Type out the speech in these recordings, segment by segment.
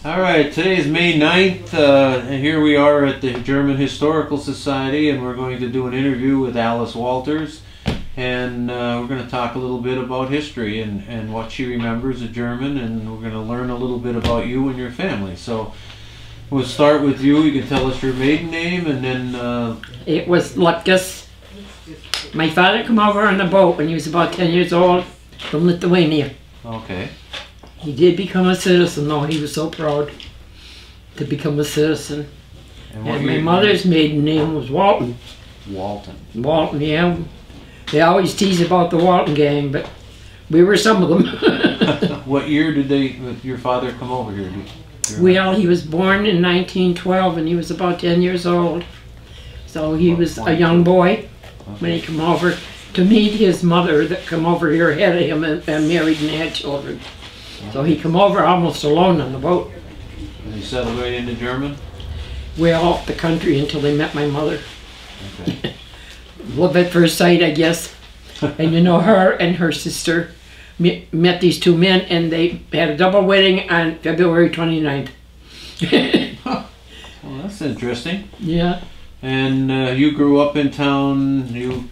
All right, today is May 9th, and here we are at the German Historical Society, and we're going to do an interview with Alice Walters, and we're going to talk a little bit about history and what she remembers of German, and we're going to learn a little bit about you and your family. So we'll start with you. You can tell us your maiden name, and then... It was Lutkus. My father came over on a boat when he was about 10 years old from Lithuania. Okay. He did become a citizen, though. He was so proud to become a citizen. And my mother's maiden name was Walton. Walton. Walton, yeah. They always tease about the Walton gang, but we were some of them. What year did your father come over here? Well, he was born in 1912, and he was about 10 years old. So he was a young boy when he came over to meet his mother that come over here ahead of him and married and had children. So he come over almost alone on the boat. And he settled right into German? Well, the country until they met my mother. Okay. Love at first sight, I guess. And you know, her and her sister met these two men, and they had a double wedding on February 29th. Well, that's interesting. Yeah. And you grew up in town.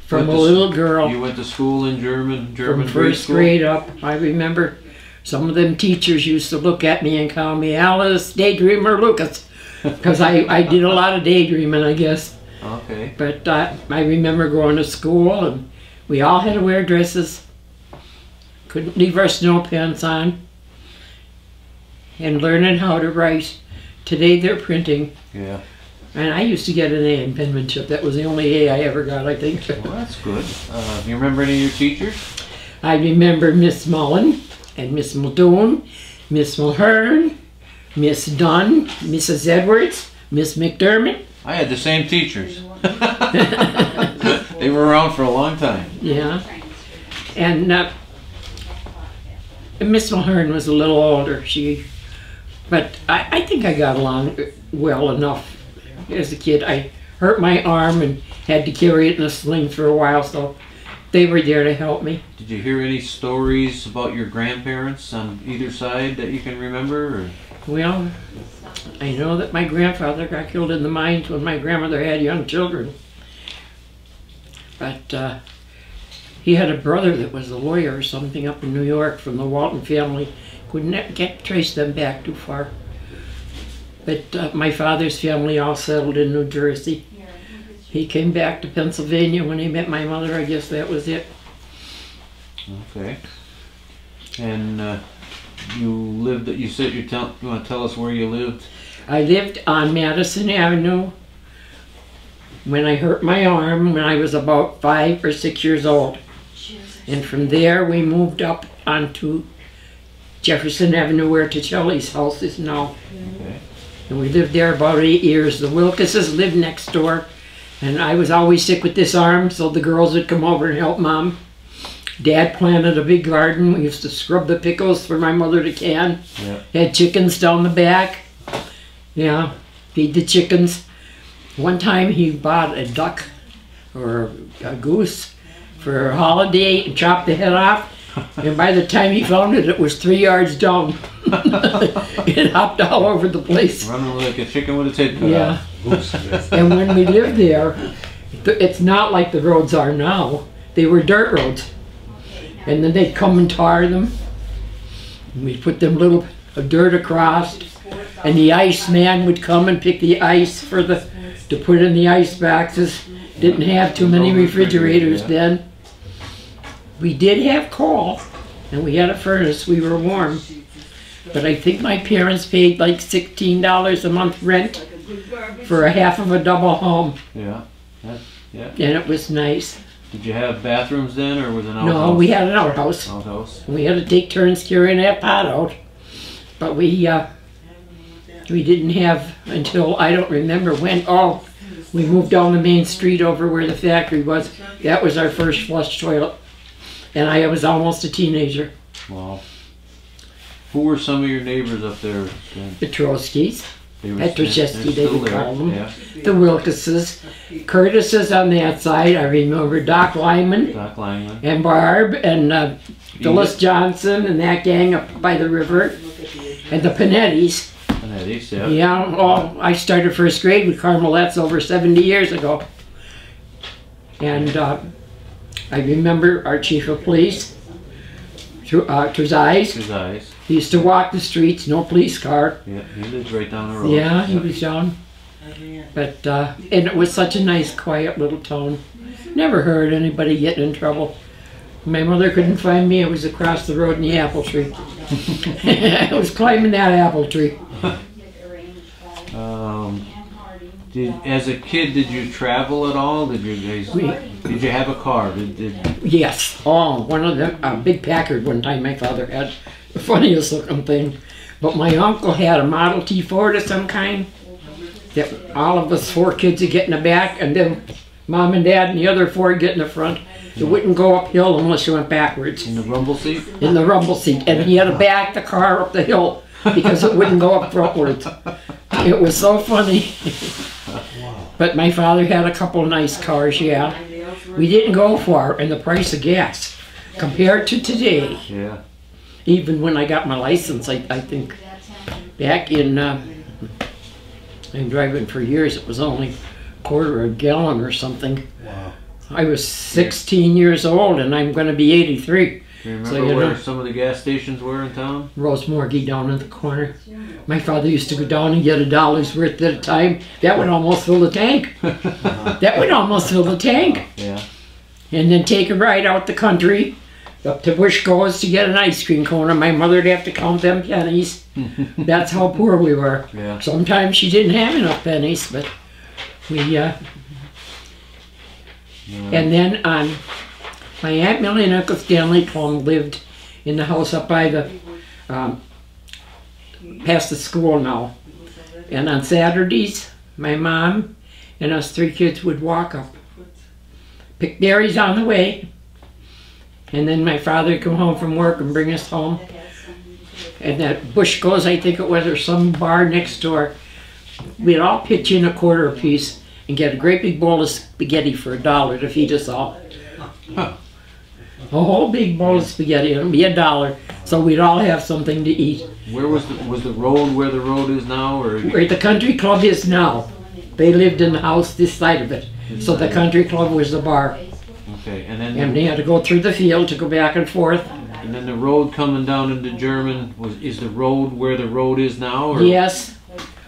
From a little girl. You went to school in German from first grade up. I remember some of them teachers used to look at me and call me Alice, Daydreamer Lucas, because I did a lot of daydreaming, I guess. Okay. But I remember going to school, and we all had to wear dresses. Couldn't leave our snow pants on. And learning how to write. Today they're printing. Yeah. And I used to get an A in penmanship. That was the only A I ever got, I think. Well, that's good. You remember any of your teachers? I remember Miss Mullen and Miss Muldoon, Miss Mulhern, Miss Dunn, Mrs. Edwards, Miss McDermott. I had the same teachers. They were around for a long time. Yeah. And Miss Mulhern was a little older. But I think I got along well enough. As a kid, I hurt my arm and had to carry it in a sling for a while, so they were there to help me. Did you hear any stories about your grandparents on either side that you can remember? Or? Well, I know that my grandfather got killed in the mines when my grandmother had young children. But he had a brother that was a lawyer or something up in New York from the Walton family. Couldn't trace them back too far. But my father's family all settled in New Jersey. He came back to Pennsylvania when he met my mother. I guess that was it. Okay. And you lived, you said you want to tell us where you lived? I lived on Madison Avenue when I hurt my arm when I was about 5 or 6 years old. And from there we moved up onto Jefferson Avenue where Ticelli's house is now. Okay. And we lived there about 8 years. The Wilkeses lived next door. And I was always sick with this arm, so the girls would come over and help Mom. Dad planted a big garden. We used to scrub the pickles for my mother to can. Yeah. Had chickens down the back. Yeah, feed the chickens. One time he bought a duck or a goose for a holiday and chopped the head off. And by the time he found it, it was 3 yards down. It hopped all over the place. Running like a chicken with its head cut off. And when we lived there, it's not like the roads are now. They were dirt roads. And then they'd come and tar them. And we'd put them little dirt across. And the ice man would come and pick the ice to put in the ice boxes. Didn't have too many refrigerators then. We did have coal, and we had a furnace. We were warm. But I think my parents paid like $16 a month rent for a half of a double home. Yeah. Yeah. And it was nice. Did you have bathrooms then, or was it an outhouse? No, we had an outhouse. Outhouse. We had to take turns carrying that pot out. But we didn't have until, I don't remember when, we moved down the main street over where the factory was. That was our first flush toilet. And I was almost a teenager. Wow. Who were some of your neighbors up there? Petrowskis. Petroshevsky, they would call them. Yeah. The Wilkeses. Curtis's on that side. I remember Doc Lyman. Doc Lyman. And Barb and Phyllis Johnson and that gang up by the river. And the Panettis. At least, yeah. Yeah, well, I started first grade with Carmel. That's over 70 years ago. And I remember our chief of police, Trezise. Trezise. He used to walk the streets, no police car. Yeah, he lives right down the road. Yeah, he was down. But, and it was such a nice, quiet little town. Never heard anybody getting in trouble. My mother couldn't find me. I was across the road in the apple tree. I was climbing that apple tree. As a kid, did you travel at all? Did you have a car? Yes. Oh, one of them, a big Packard one time my father had. The funniest looking thing. But my uncle had a Model T Ford of some kind that all of us 4 kids would get in the back, and then Mom and Dad and the other 4 get in the front. It wouldn't go uphill unless you went backwards. In the rumble seat? In the rumble seat. And he had to back the car up the hill because it wouldn't go up frontwards. It was so funny. But my father had a couple of nice cars, yeah. We didn't go far, and the price of gas compared to today. Yeah. Even when I got my license, I think back in, I'm driving for years, it was only quarter a gallon or something. Wow. I was 16 years old, and I'm going to be 83. Do you remember where some of the gas stations were in town? Rose Morgie down in the corner. My father used to go down and get $1 worth at a time. That would almost fill the tank. That would almost fill the tank. Yeah. And then take a ride out the country, up to Bushko's to get an ice cream cone, and my mother'd have to count them pennies. That's how poor we were. Yeah. Sometimes she didn't have enough pennies, but we, And then my Aunt Millie and Uncle Stanley Plum lived in the house up by the, past the school now. And on Saturdays, my mom and us 3 kids would walk up, pick berries on the way, and then my father would come home from work and bring us home. And that Bushko's, I think it was, or some bar next door, we'd all pitch in a quarter apiece and get a great big bowl of spaghetti for $1 to feed us all. Huh. A whole big bowl of spaghetti, it'd be $1, so we'd all have something to eat. Where was the road where the road is now, or where the country club is now? They lived in the house this side of it, so the country club was the bar. Okay, and then And they had to go through the field to go back and forth. And then the road coming down into German is the road where the road is now, or? Yes,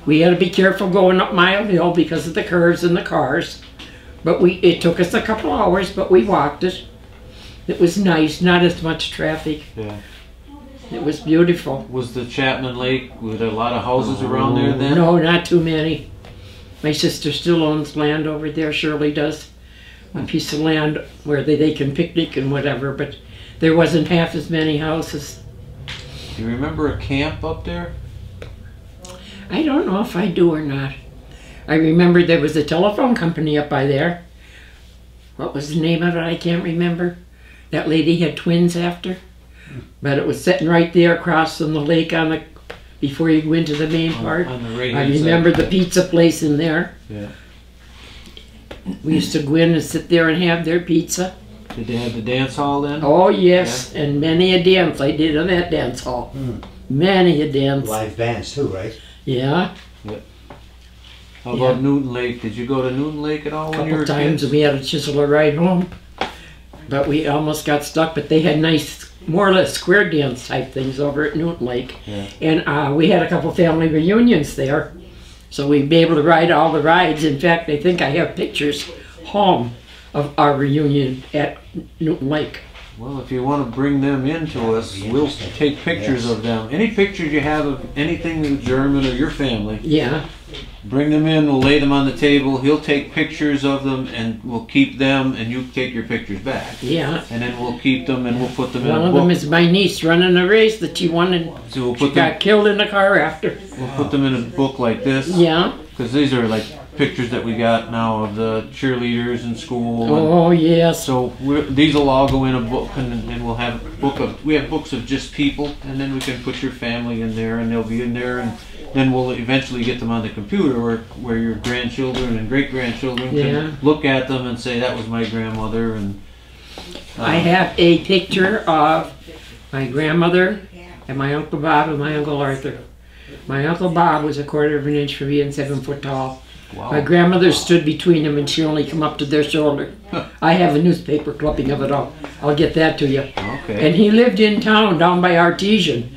we had to be careful going up Mile Hill because of the curves and the cars. But it took us a couple hours, but we walked it. It was nice, not as much traffic. Yeah. It was beautiful. Was the Chapman Lake, were there a lot of houses around there then? No, not too many. My sister still owns land over there, Shirley does. A piece of land where they can picnic and whatever, but there wasn't half as many houses. Do you remember a camp up there? I don't know if I do or not. I remember there was a telephone company up by there. What was the name of it? I can't remember. That lady had twins after. But it was sitting right there across from the lake on the, before you go into the main part. On the right I remember the pizza place in there. Yeah. We used to go in and sit there and have their pizza. Did they have the dance hall then? Oh yes, yeah. And many a dance I did on that dance hall. Many a dance. Live bands too, right? Yeah. Yeah. How about Newton Lake? Did you go to Newton Lake at all when you were Couple times kids? we had to chisel a ride home. But we almost got stuck, but they had nice, more or less square dance type things over at Newton Lake. Yeah. And we had a couple family reunions there. So we'd be able to ride all the rides. In fact, I think I have pictures home of our reunion at Newton Lake. Well, if you want to bring them into us, we'll take pictures of them. Any pictures you have of anything with German or your family, Yeah. bring them in, we'll lay them on the table, he'll take pictures of them, and we'll keep them, and you take your pictures back. Yeah. And then we'll keep them, and we'll put them in One a of book. them is my niece running a race that she won, and So we'll she put them, got killed in the car after. we'll put them in a book like this. Yeah. Because these are like pictures that we got now of the cheerleaders in school. And Oh, yes. so these will all go in a book, and we'll have a book of, we have books of just people, and then we can put your family in there, and they'll be in there, and then we'll eventually get them on the computer where your grandchildren and great-grandchildren can look at them and say, that was my grandmother. And I have a picture of my grandmother and my Uncle Bob and my Uncle Arthur. My Uncle Bob was 1/4 of an inch for being 7 foot tall. Wow. My grandmother stood between them and she only come up to their shoulder. I have a newspaper clipping of it all. I'll get that to you. Okay. And he lived in town down by Artesian.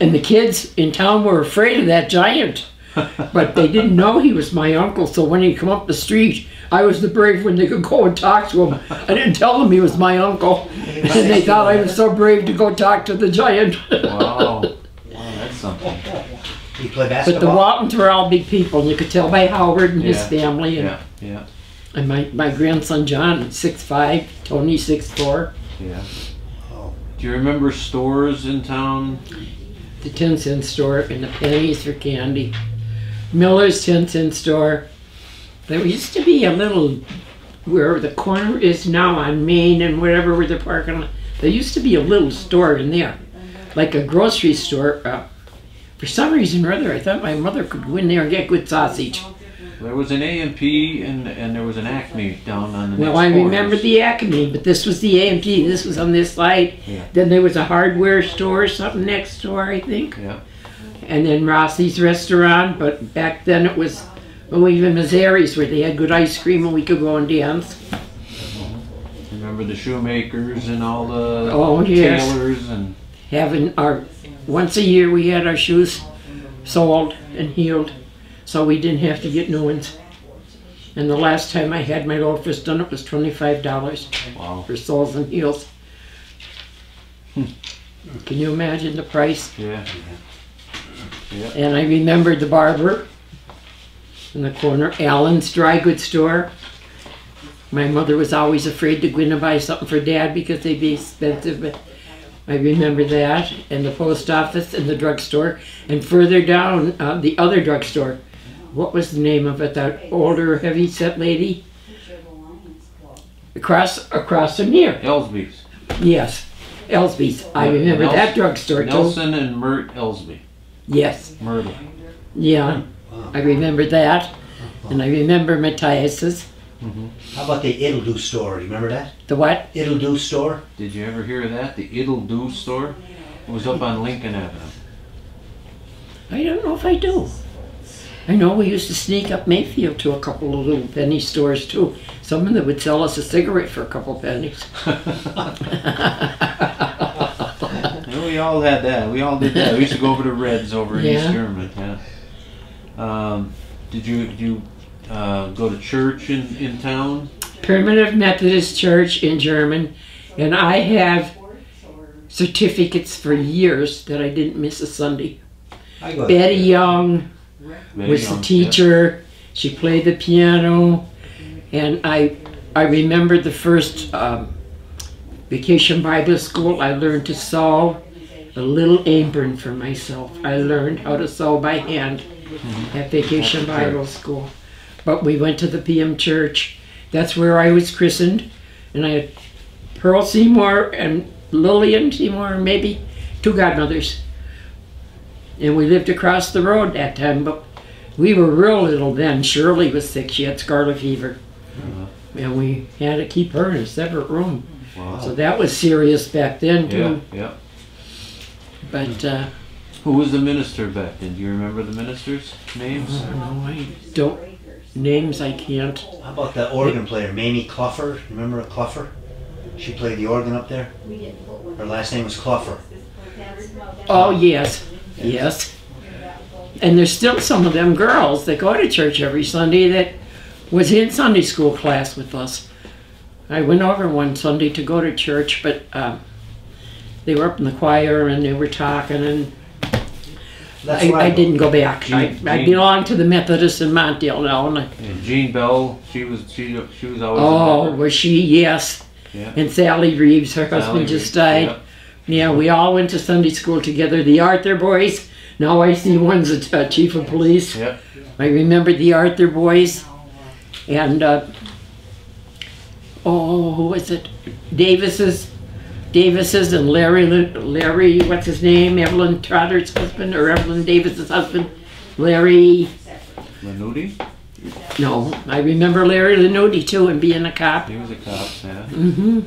And the kids in town were afraid of that giant. But they didn't know he was my uncle, so when he come up the street, I was the brave one they could go and talk to him. I didn't tell them he was my uncle. And they thought I was so brave to go talk to the giant. Wow. Wow, that's something. You play But the basketball? Waltons were all big people, and you could tell by Howard and his Yeah. family. And, Yeah, yeah, and my grandson John, 6'5", Tony 6'4". yeah. Oh. Do you remember stores in town? The 10-cent store and the pennies for candy. Miller's 10-cent store. There used to be a little, where the corner is now on Main and whatever where the parking lot. There used to be a little store in there, like a grocery store. For some reason or other, I thought my mother could go in there and get good sausage. There was an A&P and there was an Acme down on the Well, next I corners. remember the Acme, but this was the A&P. This was on this side. Yeah. Then there was a hardware store or something next door, I think. Yeah. And then Rossi's restaurant, but back then it was even Mazzari's where they had good ice cream and we could go and dance. Remember the shoemakers and all the Oh, yes. tailors and Having our, once a year we had our shoes soled and healed, so we didn't have to get new ones. And the last time I had my loafers done, it was $25 wow. for soles and heels. Can you imagine the price? Yeah. Yeah. And I remembered the barber in the corner, Allen's dry goods store. My mother was always afraid to go in and buy something for Dad because they'd be expensive, but I remember that. And the post office and the drugstore. And further down, the other drugstore. What was the name of it? That older, heavy-set lady? Across from here. Elsby's. Yes, Elsby's. I Yeah, remember Nelson- that drugstore too. Nelson and Mert Elsby. Yes. Myrtle. Yeah, I remember that, and I remember Matthias's. How about the It'll Do store? Do you remember that? The what? It'll Do store? Did you ever hear of that? The It'll Do store? It was up on Lincoln Avenue. I don't know if I do. I know we used to sneak up Mayfield to a couple of little penny stores too. Someone that would sell us a cigarette for a couple pennies. Yeah, we all had that. We all did that. We used to go over to Reds over in Yeah. East German. Yeah. Did you go to church in town? Primitive Methodist Church in German, and I have certificates for years that I didn't miss a Sunday. I go Betty Young Very was the young, teacher. She played the piano, and I remember the first Vacation Bible School. I learned to sew a little apron for myself. I learned how to sew by hand at Vacation Bible School. But we went to the PM Church. That's where I was christened, and I had Pearl Seymour and Lillian Seymour, maybe 2 godmothers. And we lived across the road that time, but we were real little then. Shirley was sick. She had scarlet fever. And we had to keep her in a separate room. Wow. So that was serious back then, too. Yeah, yeah. But, Who was the minister back then? Do you remember the ministers' names? no, I don't. Names I can't. How about the organ player, Mamie Cluffer? Remember Cluffer? She played the organ up there. Her last name was Cluffer. Oh, yes. Yes. And there's still some of them girls that go to church every Sunday that was in Sunday school class with us. I went over one Sunday to go to church, but they were up in the choir and they were talking, and That's where I go. didn't go back. I Jean- belong to the Methodist in Montville now. And And Jean Bell, she was always oh, a member. was she? Yes. Yeah. And Sally Reeves, her Sally husband just Reeves, died. Yeah, we all went to Sunday school together. The Arthur boys. Now I see one's a chief of police. Yeah. I remember the Arthur boys. And, who was it? Davis's and Larry, what's his name? Evelyn Trotter's husband, or Evelyn Davis's husband. Larry, Lanuti? no, I remember Larry Lanuti too, and being a cop. He was a cop, yeah. Hmm.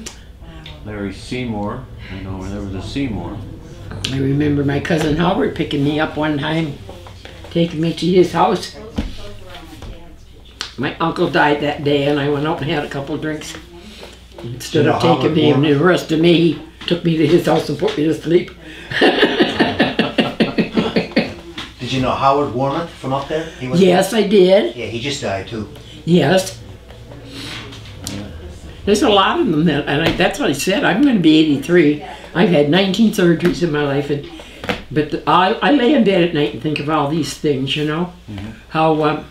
Larry Seymour. I know there was a Seymour. I remember my cousin Howard picking me up one time taking me to his house. My uncle died that day, and I went out and had a couple of drinks. Instead of taking me and the rest of me, he took me to his house and put me to sleep. Did you know Howard Warmouth from up there? Yes, I did. Yeah, he just died too. Yes. There's a lot of them, that's what I said. I'm going to be 83. I've had 19 surgeries in my life, but I lay in bed at night and think of all these things, you know. How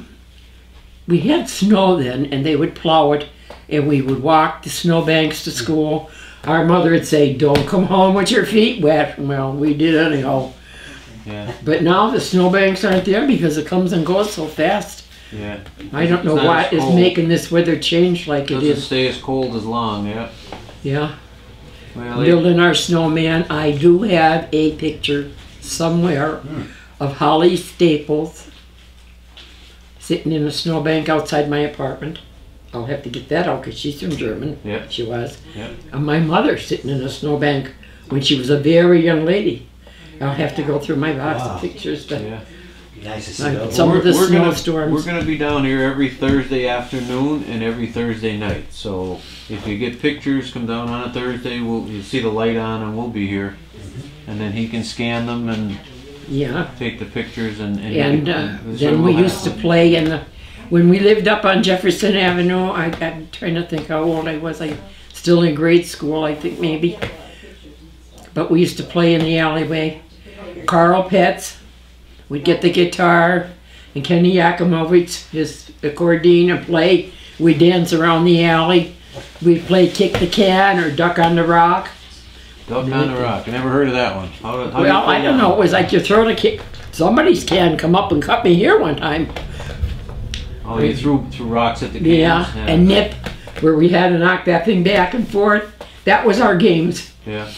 we had snow then, and they would plow it, and we would walk the snowbanks to school. Our mother would say, "Don't come home with your feet wet." Well, we did anyhow. Yeah. But now the snowbanks aren't there because it comes and goes so fast. Yeah. I don't know what is making this weather change like it is. Doesn't stay as cold as long, yeah. Yeah. Well, Building our snowman. I do have a picture somewhere of Holly Staples sitting in a snowbank outside my apartment. I'll have to get that out because she's from German. Yeah. She was. Yeah. And my mother sitting in a snowbank when she was a very young lady. I'll have to go through my box of pictures. But yeah. Nice to see those. some of the snowstorms. We're going to be down here every Thursday afternoon and every Thursday night. So if you get pictures, come down on a Thursday. You'll see the light on, and we'll be here. And then he can scan them and take the pictures. And then we used to play when we lived up on Jefferson Avenue. I'm trying to think how old I was. I still in grade school, I think maybe. But we used to play in the alleyway. Carl Petz would get the guitar, and Kenny Yakimovich his accordion and play. We'd dance around the alley. We'd play kick the can or duck on the rock. Duck on the rock. I never heard of that one. How well, I don't know. It was like you throw the kick. Somebody's can come up and cut me here one time. Oh, you threw rocks at the cans? Yeah, and nip, where we had to knock that thing back and forth. That was our games. Yeah.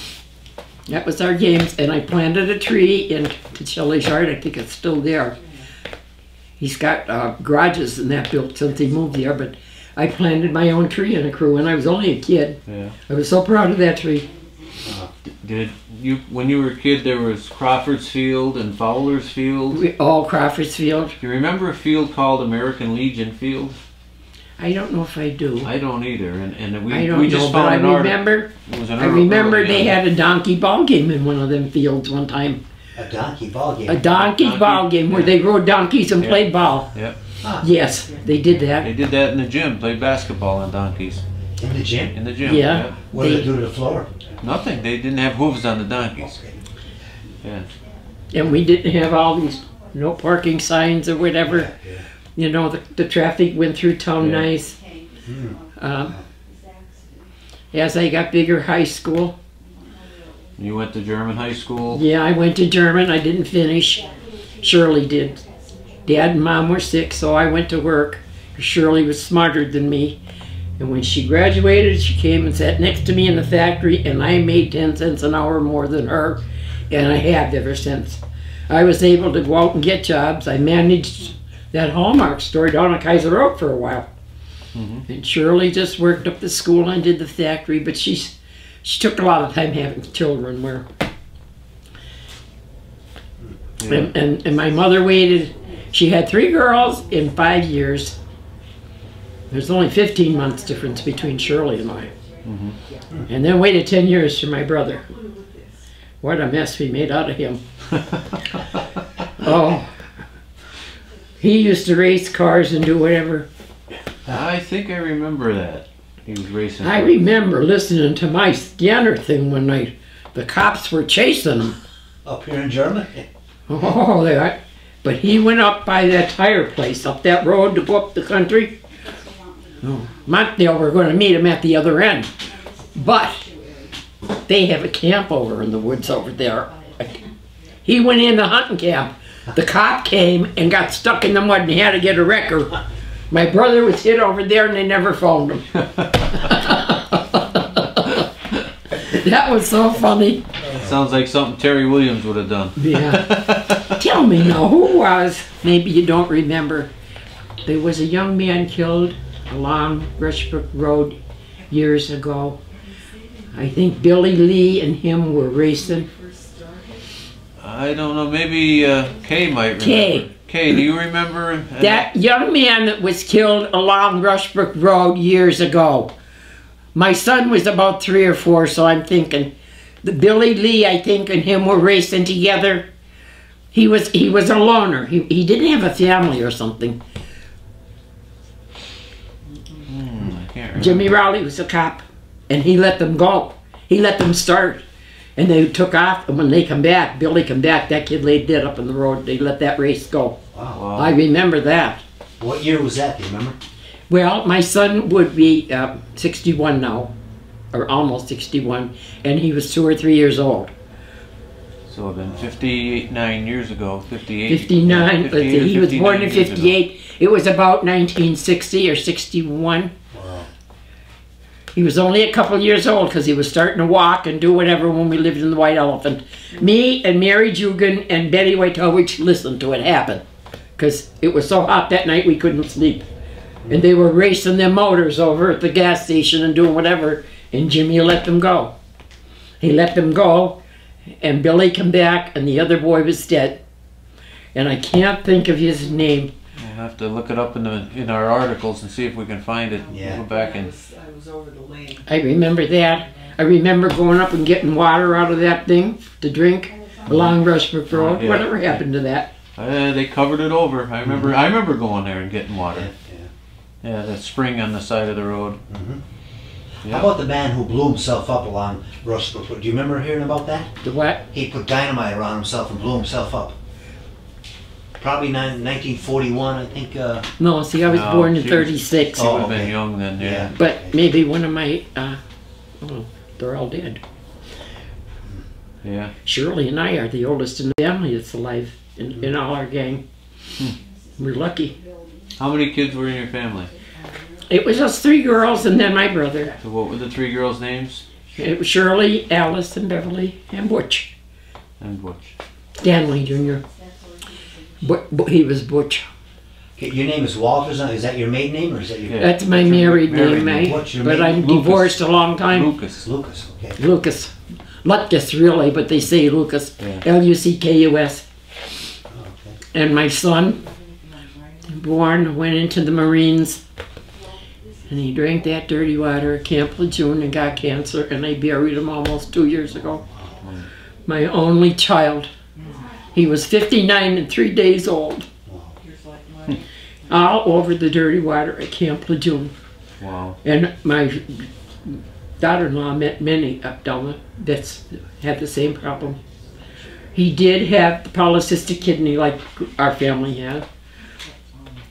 That was our games, and I planted a tree in Shelley's yard. I think it's still there. He's got garages in that built since he moved there, but I planted my own tree in a crew when I was only a kid. Yeah. I was so proud of that tree. When you were a kid, there was Crawford's Field and Fowler's Field? All Crawford's Field. Do you remember a field called American Legion Field? I don't know if I do. I don't either, and we know, just found but I an article. remember. It was I remember they had a donkey ball game in one of them fields one time. A donkey ball game. A donkey ball game where they rode donkeys and played ball. Yep. Huh. Yes, they did that. They did that in the gym. Played basketball on donkeys. In the gym? In the gym. Yeah. What did they do to the floor? Nothing. They didn't have hooves on the donkeys. Okay. Yeah. And we didn't have all these no parking signs or whatever. Yeah. You know, the traffic went through town nice. As I got bigger, high school. You went to German high school? Yeah, I went to German. I didn't finish. Shirley did. Dad and Mom were sick, so I went to work. Shirley was smarter than me. And when she graduated, she came and sat next to me in the factory, and I made 10 cents an hour more than her, and I have ever since. I was able to go out and get jobs. I managed that Hallmark store down on Kaiser Road for a while. And Shirley just worked up the school and did the factory, but she took a lot of time having children. And my mother waited. She had 3 girls in 5 years. There's only 15 months difference between Shirley and I. And then waited 10 years for my brother. What a mess we made out of him. Oh, he used to race cars and do whatever. I think I remember that. He was racing. I remember listening to my scanner thing when the cops were chasing him. Up here in Germany? Oh, but he went up by that tire place, up that road to go up the country. Montdale, we're going to meet him at the other end. But they have a camp over in the woods over there. He went in the hunting camp. The cop came and got stuck in the mud and he had to get a wrecker. My brother was hit over there and they never found him. That was so funny. Sounds like something Terry Williams would have done. Yeah. Tell me now, who was, maybe you don't remember, there was a young man killed along Rushbrook Road years ago. I think Billy Lee and him were racing. I don't know, maybe Kay might remember. Kay, do you remember That young man that was killed along Rushbrook Road years ago. My son was about 3 or 4, so I'm thinking the Billy Lee, I think, and him were racing together. He was a loner. He didn't have a family or something. I can't remember. Jimmy Rowley was a cop, and he let them go. He let them start, and they took off. And when they come back, Billy come back, that kid laid dead up on the road. They let that race go. Wow. I remember that. What year was that? Do you remember? Well, my son would be 61 now, or almost 61, and he was 2 or 3 years old. So it been 59 years ago, 58. 59, let's see, he was born in 59 years ago. 58. It was about 1960 or 61. Wow. He was only a couple years old because he was starting to walk and do whatever when we lived in the White Elephant. Me and Mary Jugan and Betty Whiteowich listened to it happen because it was so hot that night we couldn't sleep. And they were racing their motors over at the gas station and doing whatever, and Jimmy let them go. He let them go, and Billy come back, and the other boy was dead. And I can't think of his name. We'll have to look it up in our articles and see if we can find it. Yeah. We'll go back and I was over the lane. I remember that. I remember going up and getting water out of that thing to drink along Rushbrook Road. Yeah. Whatever happened to that? they covered it over. I remember going there and getting water. Yeah. Yeah, that spring on the side of the road. Mm-hmm. Yeah. How about the man who blew himself up along Rushbrook Road? Do you remember hearing about that? The what? He put dynamite around himself and blew himself up. Probably 1941, I think. No, see, I was No, born in she was- 36. She would have okay. been young then, yeah. Yeah. But maybe one of my, oh, they're all dead. Yeah. Shirley and I are the oldest in the family that's alive in all our gang. We're lucky. How many kids were in your family? It was us 3 girls and then my brother. So what were the 3 girls' names? It was Shirley, Alice, and Beverly, and Butch. And Butch. Stanley Jr. He was Butch. Okay, your name is Walters. Is that your maiden name or is that your Yeah. That's my married name, eh? What's your But maiden- I'm Lucas. divorced a long time. Lucas. Lucas? Okay. Lucas. Lutkus, really, but they say Lucas. Yeah. Luckus. Oh, okay. And my son, born, went into the Marines. And he drank that dirty water at Camp Lejeune and got cancer. And I buried him almost 2 years ago. My only child. He was 59 and 3 days old. All over the dirty water at Camp Lejeune. Wow. And my daughter-in-law met many up down that's had the same problem. He did have the polycystic kidney like our family had.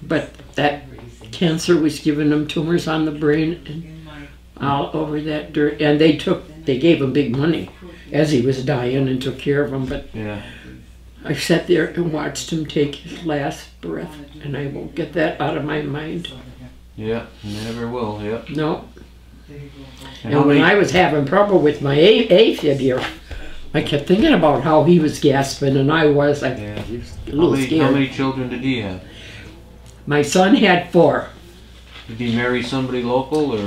But that cancer was giving him tumors on the brain and all over that dirt. And they gave him big money as he was dying and took care of him. But Yeah. I sat there and watched him take his last breath, and I won't get that out of my mind. Yeah. Never will. Yep. No. And And when I was having trouble with my AFib here, I kept thinking about how he was gasping, and I was like Yeah. a little how scared. many children did he have? My son had 4. Did he marry somebody local or?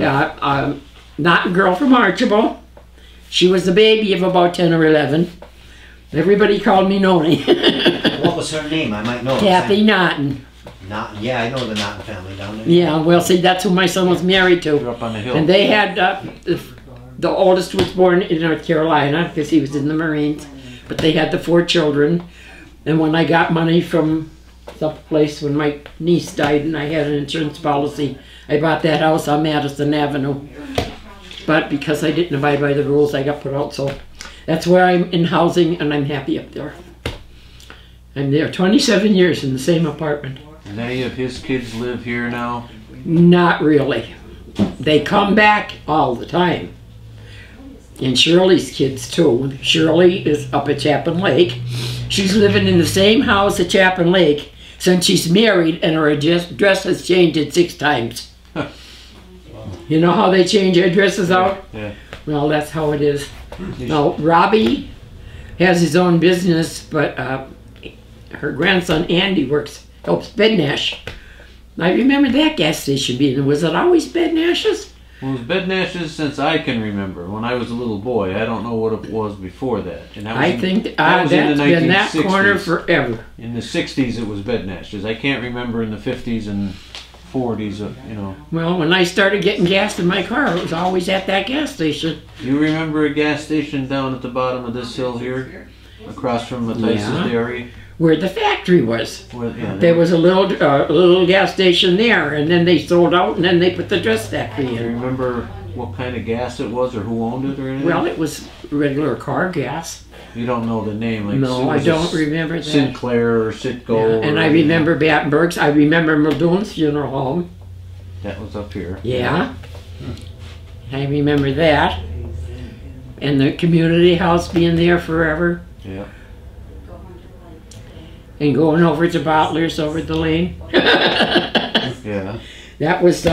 Not a girl from Archibald. She was a baby of about 10 or 11. Everybody called me Noni. What was her name? I might know. Kathy Naughton. Yeah, I know the Naughton family down there. Yeah, well, see, that's who my son was married to. Grew up on the hill. And they had, the oldest was born in North Carolina because he was in the Marines. But they had the 4 children. And when I got money from some place when my niece died and I had an insurance policy, I bought that house on Madison Avenue. But because I didn't abide by the rules, I got put out. So that's where I'm in housing, and I'm happy up there. I'm there 27 years in the same apartment. And any of his kids live here now? Not really. They come back all the time. And Shirley's kids too. Shirley is up at Chapin Lake. She's living in the same house at Chapin Lake since she's married, and her dress has changed 6 times. You know how they change their dresses out? Yeah. Well, that's how it is. Now, Robbie has his own business, but her grandson Andy helps Bed Nash. I remember that gas station being, was it always Bed Nash's? Well, it was Bednash's since I can remember. When I was a little boy, I don't know what it was before that. And that was I think that was in that's the been that 1960s. corner forever. In the 60s, it was Bednash's. I can't remember in the 50s and 40s, you know. Well, when I started getting gas in my car, it was always at that gas station. You remember a gas station down at the bottom of this hill here? Across from Matthias's Yeah. Dairy? Where the factory was. Well, yeah, There was a little gas station there, and then they sold out, and then they put the dress factory Do you in. remember what kind of gas it was or who owned it or anything? Well, it was regular car gas. You don't know the name. Like, No, I was don't it remember that. Sinclair or Sitco. Yeah, and or I remember Battenberg's. I remember Muldoon's funeral home. That was up here. Yeah. I remember that. And the community house being there forever. Yeah. And going over to Bottlers over the lane. Yeah. That was,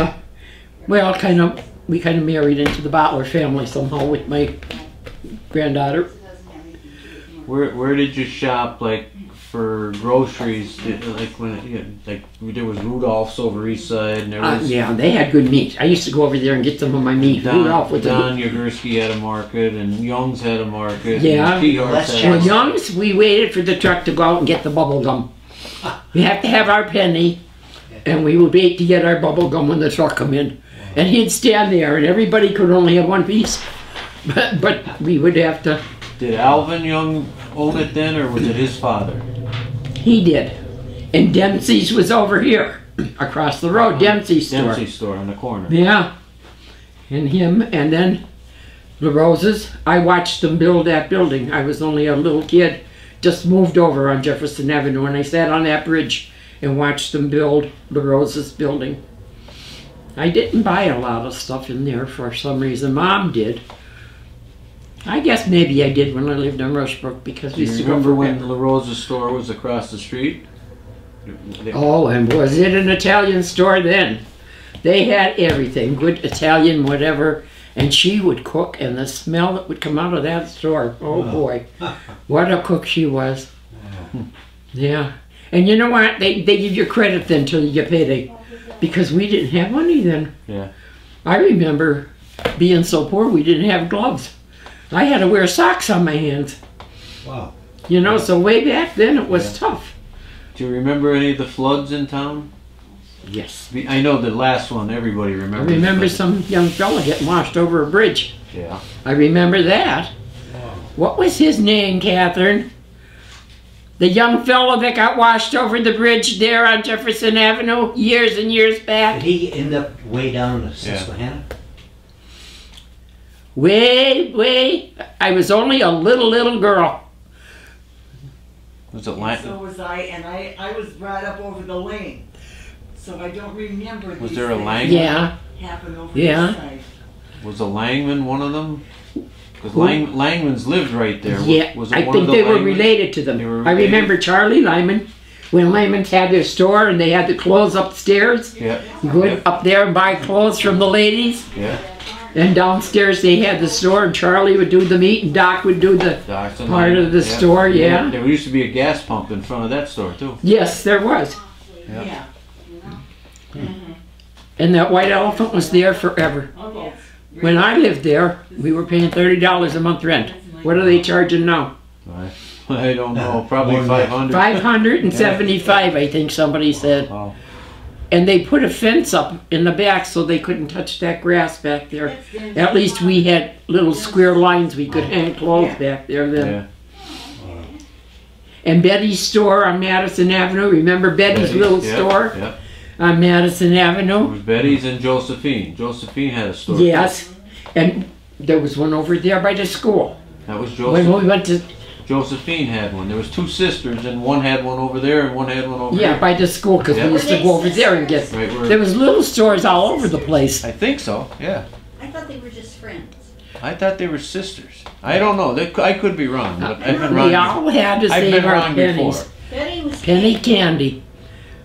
well, we kind of married into the Bottler family somehow with my granddaughter. Where did you shop, like, for groceries? Like when like there was Rudolph's over East Side, and there was Yeah, they had good meat. I used to go over there and get some of my meat. Rudolph was Don Yagurski had a market, and Young's had a market. Yeah. And Peahort's had a Well, market. Young's, we waited for the truck to go out and get the bubble gum. We have to have our penny, and we would wait to get our bubble gum when the truck come in. And he'd stand there, and everybody could only have one piece. But we would have to. Did Alvin Young own it then, or was it his father? He did. And Dempsey's was over here, across the road, Dempsey's store. Dempsey's store on the corner. Yeah. And him, and then the Roses. I watched them build that building. I was only a little kid, just moved over on Jefferson Avenue, and I sat on that bridge and watched them build the Roses building. I didn't buy a lot of stuff in there for some reason. Mom did. I guess maybe I did when I lived in Rushbrook, because we Do used you to go remember for when that. La Rosa's store was across the street? Oh, and was it an Italian store then? They had everything, good Italian, whatever. And she would cook, and the smell that would come out of that store, oh boy, what a cook she was. Yeah. And you know what? They give you credit then till you get payday, because we didn't have money then. Yeah. I remember being so poor we didn't have gloves. I had to wear socks on my hands. Wow. You know, so way back then it was tough. Do you remember any of the floods in town? Yes. I know the last one everybody I remembers. remember but- some young fella getting washed over a bridge. Yeah. I remember that. What was his name, Catherine? The young fellow that got washed over the bridge there on Jefferson Avenue years and years Did back. he end up way down to Susquehanna? Way, I was only a little girl. Was it And so was I, and I was brought up over the lane, so I don't remember. Was these there a things Langman? Yeah. happen over Yeah. this side. Was a Langman one of them? Because Who? Langmans lived right there. Yeah, Was it I one think of the they were Langmans? related to them. They were I related? remember Charlie Lyman, when Lyman's had their store and they had the clothes upstairs. Yeah. You go Yeah. up there and buy clothes from the ladies. Yeah. And downstairs they had the store, and Charlie would do the meat, and Doc would do the Doc's and part Langman, of the store, yeah. There used to be a gas pump in front of that store too. Yes, there was. Yeah. Yeah. And that white elephant was there forever. Oh, When I lived there, we were paying $30 a month rent. What are they charging now? I don't know. Probably More than that. 500. 575, I think somebody said. Wow. And they put a fence up in the back so they couldn't touch that grass back there. At least we had little square lines we could hang clothes back there then. Yeah. And Betty's store on Madison Avenue, remember Betty's little yeah, store Yeah. on Madison It Avenue? was Betty's and Josephine. Josephine had a store. Yes. And there was one over there by the school. That was When Josephine. we went to, Josephine had one. There was two sisters, and one had one over there, and one had one over yeah, here. by the school, because Yeah. we used to go over there and get, Right where, there was little stores all over the place. I think so. Yeah. I thought they were just friends. I thought they were sisters. I don't know. I could be wrong, but I've been wrong. We all had to I've save been our wrong pennies. before. Betty was Penny candy.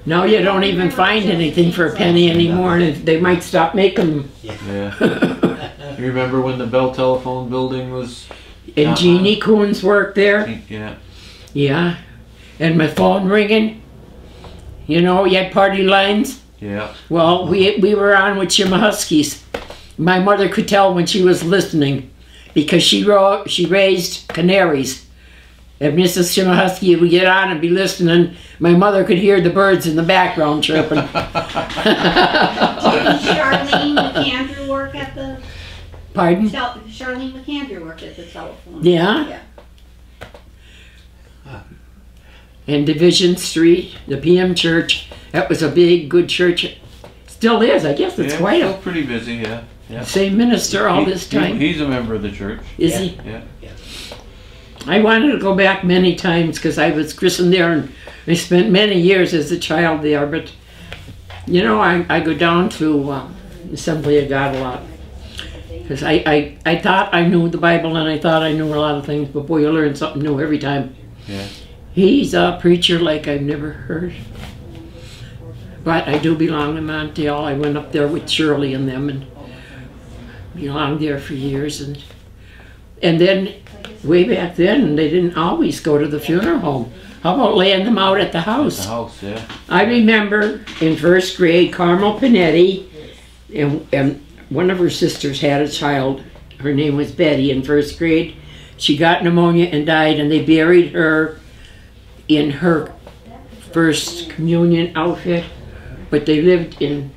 Now you don't even find anything for a penny anymore, and they might stop making them. Yeah. You remember when the Bell Telephone Building was? And Jeannie Coons worked there. Yeah. Yeah. And my phone ringing. You know, you had party lines. Yeah. Well, we were on with Jim Huskies. My mother could tell when she was listening because she raised canaries. If Mrs. Shimahusky would get on and be listening, my mother could hear the birds in the background chirping. Did Charlene McAndrew work at the... Pardon? Charlene McAndrew worked at the telephone. Yeah. And Division Street, the PM Church, that was a big, good church. Still is, I guess it's quite still a... pretty busy, yeah. Yeah. Same minister all this time. He's a member of the church. Is he? Yeah. I wanted to go back many times because I was christened there and I spent many years as a child there, but you know, I go down to Assembly of God a lot because I thought I knew the Bible and I thought I knew a lot of things, but boy, you learn something new every time. Yeah. He's a preacher like I've never heard. But I do belong to Montiel. I went up there with Shirley and them and belonged there for years, and then way back then they didn't always go to the funeral home. How about laying them out at the house? At the house, yeah. I remember in first grade, Carmel Panetti and one of her sisters had a child. Her name was Betty. In first grade, she got pneumonia and died, and they buried her in her first communion outfit. But they lived on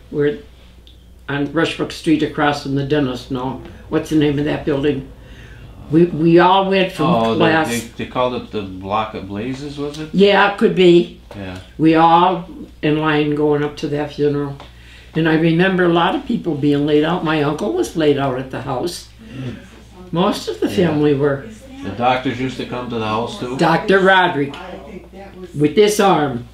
Rushbrook Street across from the dentist. No, what's the name of that building? We all went from class. They called it the Block of Blazes, was it? Yeah, it could be. Yeah. We all in line going up to that funeral. And I remember a lot of people being laid out. My uncle was laid out at the house. Most of the family were. The doctors used to come to the house too? Dr. Roderick, with this arm.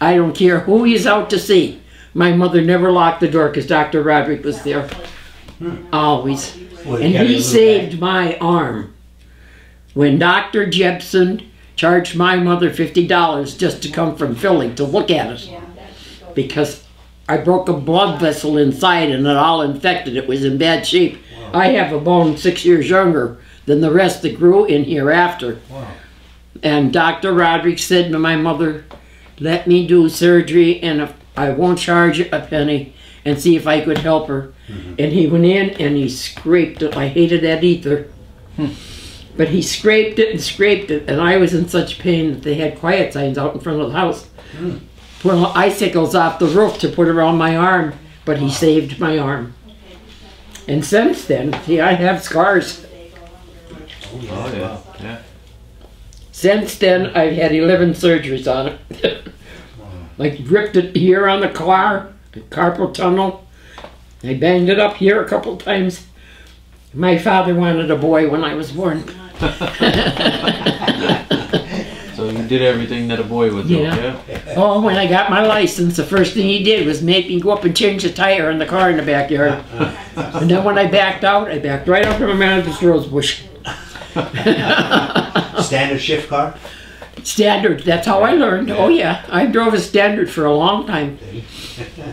I don't care who he's out to see. My mother never locked the door because Dr. Roderick was there. Always. And he saved my arm. When Dr. Jepson charged my mother $50 just to come from Philly to look at it. Because I broke a blood vessel inside and it all infected. It was in bad shape. Wow. I have a bone 6 years younger than the rest that grew in here after. Wow. And Dr. Roderick said to my mother, let me do surgery and if I won't charge a penny and see if I could help her. And he went in and he scraped it. I hated that ether. But he scraped it, and I was in such pain that they had quiet signs out in front of the house. Put icicles off the roof to put around my arm, but he saved my arm. And since then, see, I have scars. Oh, yeah. Since then, I've had 11 surgeries on it. Like ripped it here on the carpal tunnel. I banged it up here a couple times. My father wanted a boy when I was born. So you did everything that a boy would do, yeah? Oh, when I got my license, the first thing he did was make me go up and change the tire in the car in the backyard. And then when I backed out, I backed right up to my manager's rose bush. Standard shift car? Standard, that's how I learned. Oh yeah, I drove a Standard for a long time.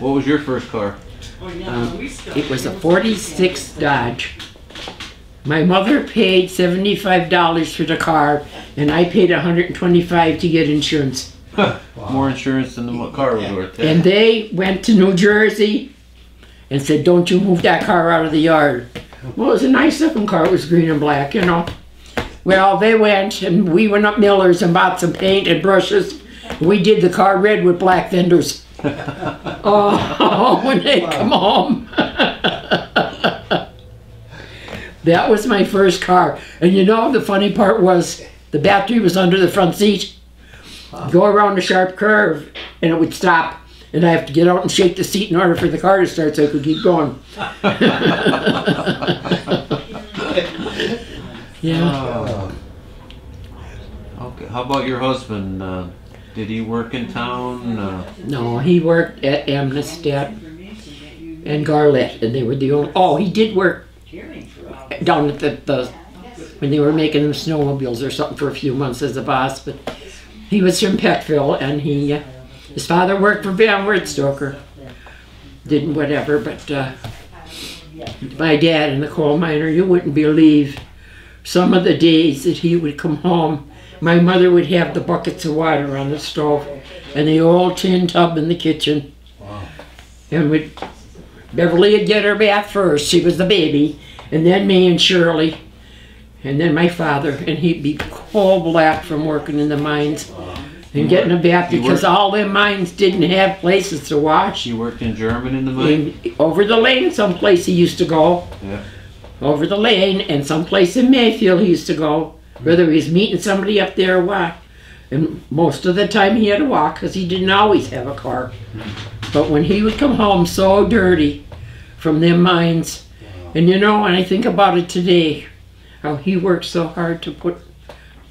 What was your first car? It was a 46 Dodge. My mother paid $75 for the car, and I paid $125 to get insurance. More insurance than the car was worth. And they went to New Jersey and said, don't you move that car out of the yard. Well, it was a nice looking car. It was green and black, you know. Well, they went, and we went up Miller's and bought some paint and brushes. We did the car red with black fenders. Oh, when they come home. That was my first car. And you know, the funny part was, the battery was under the front seat. Go around a sharp curve, and it would stop. And I have to get out and shake the seat in order for the car to start so I could keep going. Yeah. Okay. How about your husband? Did he work in town? No, he worked at Amnestat and Garlett, and they were the only. Oh, he did work down at the when they were making them snowmobiles or something for a few months as a boss. But he was from Peckville, and his father worked for Van Wertstoker. Didn't whatever, but my dad in the coal miner, you wouldn't believe some of the days that he would come home. My mother would have the buckets of water on the stove and the old tin tub in the kitchen. Wow. And would Beverly would get her bath first. She was the baby. And then me and Shirley. And then my father. And he'd be coal black from working in the mines. And getting a bath because all them mines didn't have places to wash. He worked in German in the mine? Over the lane someplace he used to go. Yeah. Over the lane, and someplace in Mayfield he used to go. Whether he was meeting somebody up there or what. And most of the time he had to walk because he didn't always have a car. But when he would come home so dirty from them mines, and you know, when I think about it today, how he worked so hard to put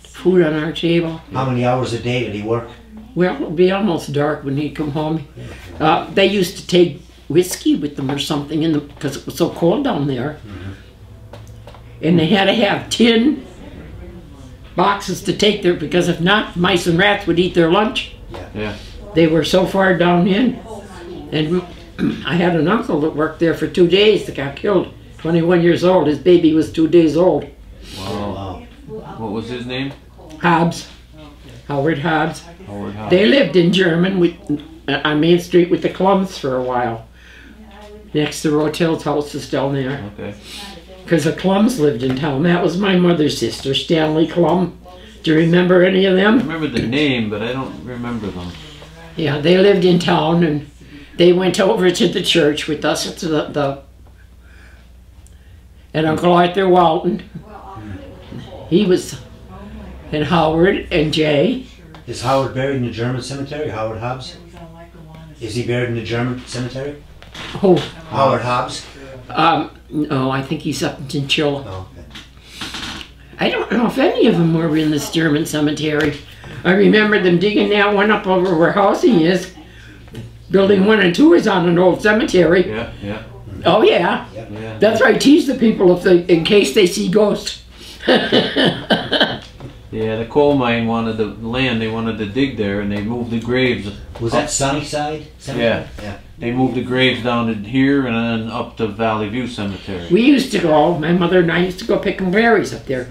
food on our table. How many hours a day did he work? Well, it would be almost dark when he'd come home. They used to take whiskey with them or something because it was so cold down there. And they had to have tin boxes to take there because if not, mice and rats would eat their lunch. Yeah. They were so far down in. And I had an uncle that worked there for 2 days that got killed. 21 years old. His baby was 2 days old. Wow. What was his name? Hobbs. Howard Hobbs. Howard Hobbs. They lived in German on Main Street with the Clums for a while. Next to Rotel's houses down there. Okay. Because the Clums lived in town. That was my mother's sister, Stanley Clum. Do you remember any of I them? remember the name, but I don't remember them. Yeah, they lived in town, and they went over to the church with us to and Uncle Arthur Walton. He was, and Howard and Jay. Is Howard buried in the German cemetery? Howard Hobbs? Is he buried in the German cemetery? Oh, Howard Hobbs? no, I think he's up in Chinchilla. Oh, okay. I don't know if any of them were in this German cemetery. I remember them digging that one up over where housing is. Building 1 and 2 is on an old cemetery. Yeah, yeah. Oh yeah, Yeah. that's why I tease the people in case they see ghosts. Yeah, the coal mine wanted the land, they wanted to dig there, and they moved the graves. Was that Sunnyside Cemetery? Yeah. They moved the graves down to here and then up to Valley View Cemetery. We used to go, my mother and I used to go picking berries up there.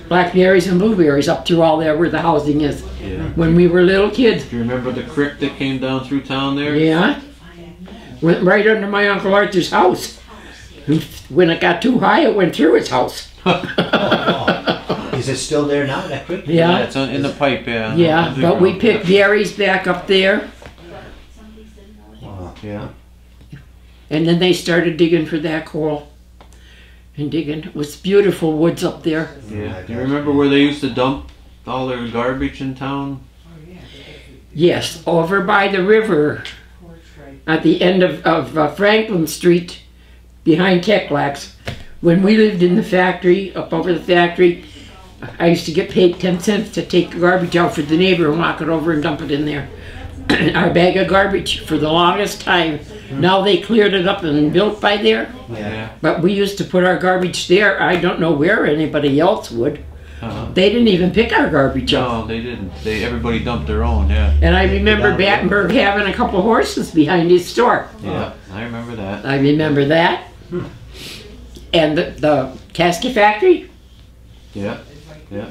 Blackberries and blueberries up through all there where the housing is. Yeah. When we were little kids. Do you remember the creek that came down through town there? Yeah. Went right under my Uncle Arthur's house. When it got too high, it went through his house. Is it still there now, that creek? Yeah, Yeah. it's in the pipe, yeah. Yeah, but we picked berries back up there. Wow. Yeah. And then they started digging for that coal. And digging. It was beautiful woods up there. Yeah. Do you remember where they used to dump all their garbage in town? Yes, over by the river. At the end of Franklin Street, behind Keklax. When we lived in the factory, up over the factory, I used to get paid 10 cents to take the garbage out for the neighbor and walk it over and dump it in there. Our bag of garbage for the longest time. Now they cleared it up and built by there. Yeah. But we used to put our garbage there. I don't know where anybody else would. Uh-huh. They didn't even pick our garbage up. No, they didn't. Everybody dumped their own, yeah. And I remember Battenberg having a couple horses behind his store. Yeah, I remember that. I remember that. And the casket factory. Yeah, yeah.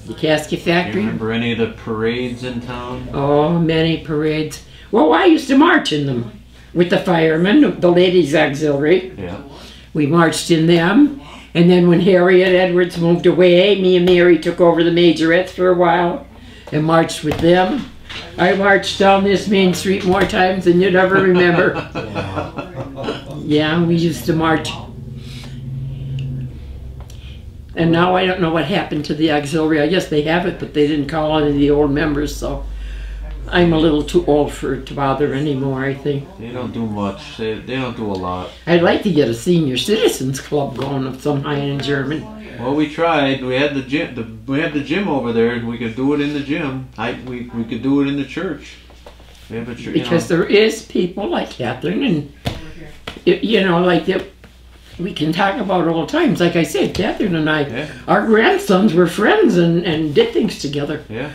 The casket Do you factory. remember any of the parades in town? Oh, many parades. Well, I used to march in them with the firemen, the ladies' auxiliary. Yeah. We marched in them. And then when Harriet Edwards moved away, me and Mary took over the majorettes for a while and marched with them. I marched down this main street more times than you'd ever remember. Yeah, we used to march. And now I don't know what happened to the auxiliary. I guess they have it, but they didn't call any of the old members, so I'm a little too old for it to bother anymore, I think. They don't do much. They don't do a lot. I'd like to get a senior citizens club going of some kind in German. Well, we tried. We had the gym. We had the gym over there, and we could do it in the gym. We could do it in the church. We have a church. Because there is people like Catherine and, you know, like that we can talk about old times. Like I said, Catherine and I, Yeah. our grandsons were friends and did things together. Yeah.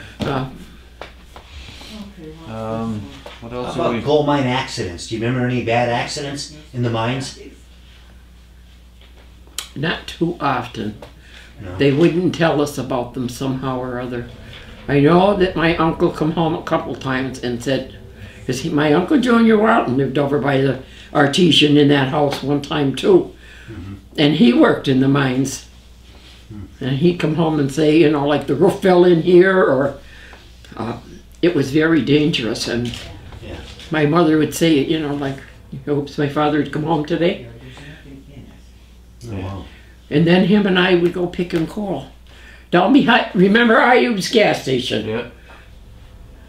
What How else have we? about coal mine accidents? Do you remember any bad accidents in the mines? Not too often. No. They wouldn't tell us about them somehow or other. I know that my uncle come home a couple times and said Because my Uncle Junior Walton lived over by the Artesian in that house one time too. And he worked in the mines. And he'd come home and say, you know, like the roof fell in here, or it was very dangerous. And my mother would say, you know, like, hopes my father would come home today. Wow. And then him and I would go picking coal. Down behind, remember Ayub's gas station? Yeah.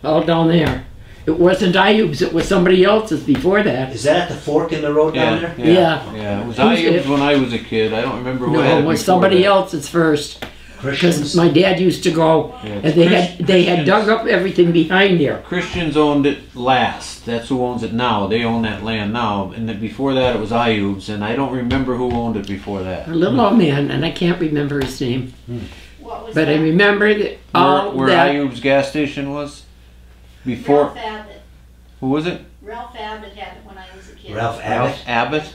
All down there. It wasn't Ayub's, it was somebody else's before that. Is that at the fork in the road down there? Yeah. It was Ayub's when I was a kid. I don't remember what No, it was somebody else's first. Because Christians? my dad used to go, and they had dug up everything behind there. Christians owned it last. That's who owns it now. They own that land now. And then before that, it was Ayub's, and I don't remember who owned it before that. A little old man, and I can't remember his name. What was But I that? remember that all Where that. Ayub's gas station was? Before. Ralph Abbott. Who was it? Ralph Abbott had it when I was a kid. Ralph Abbott? Ralph Abbott?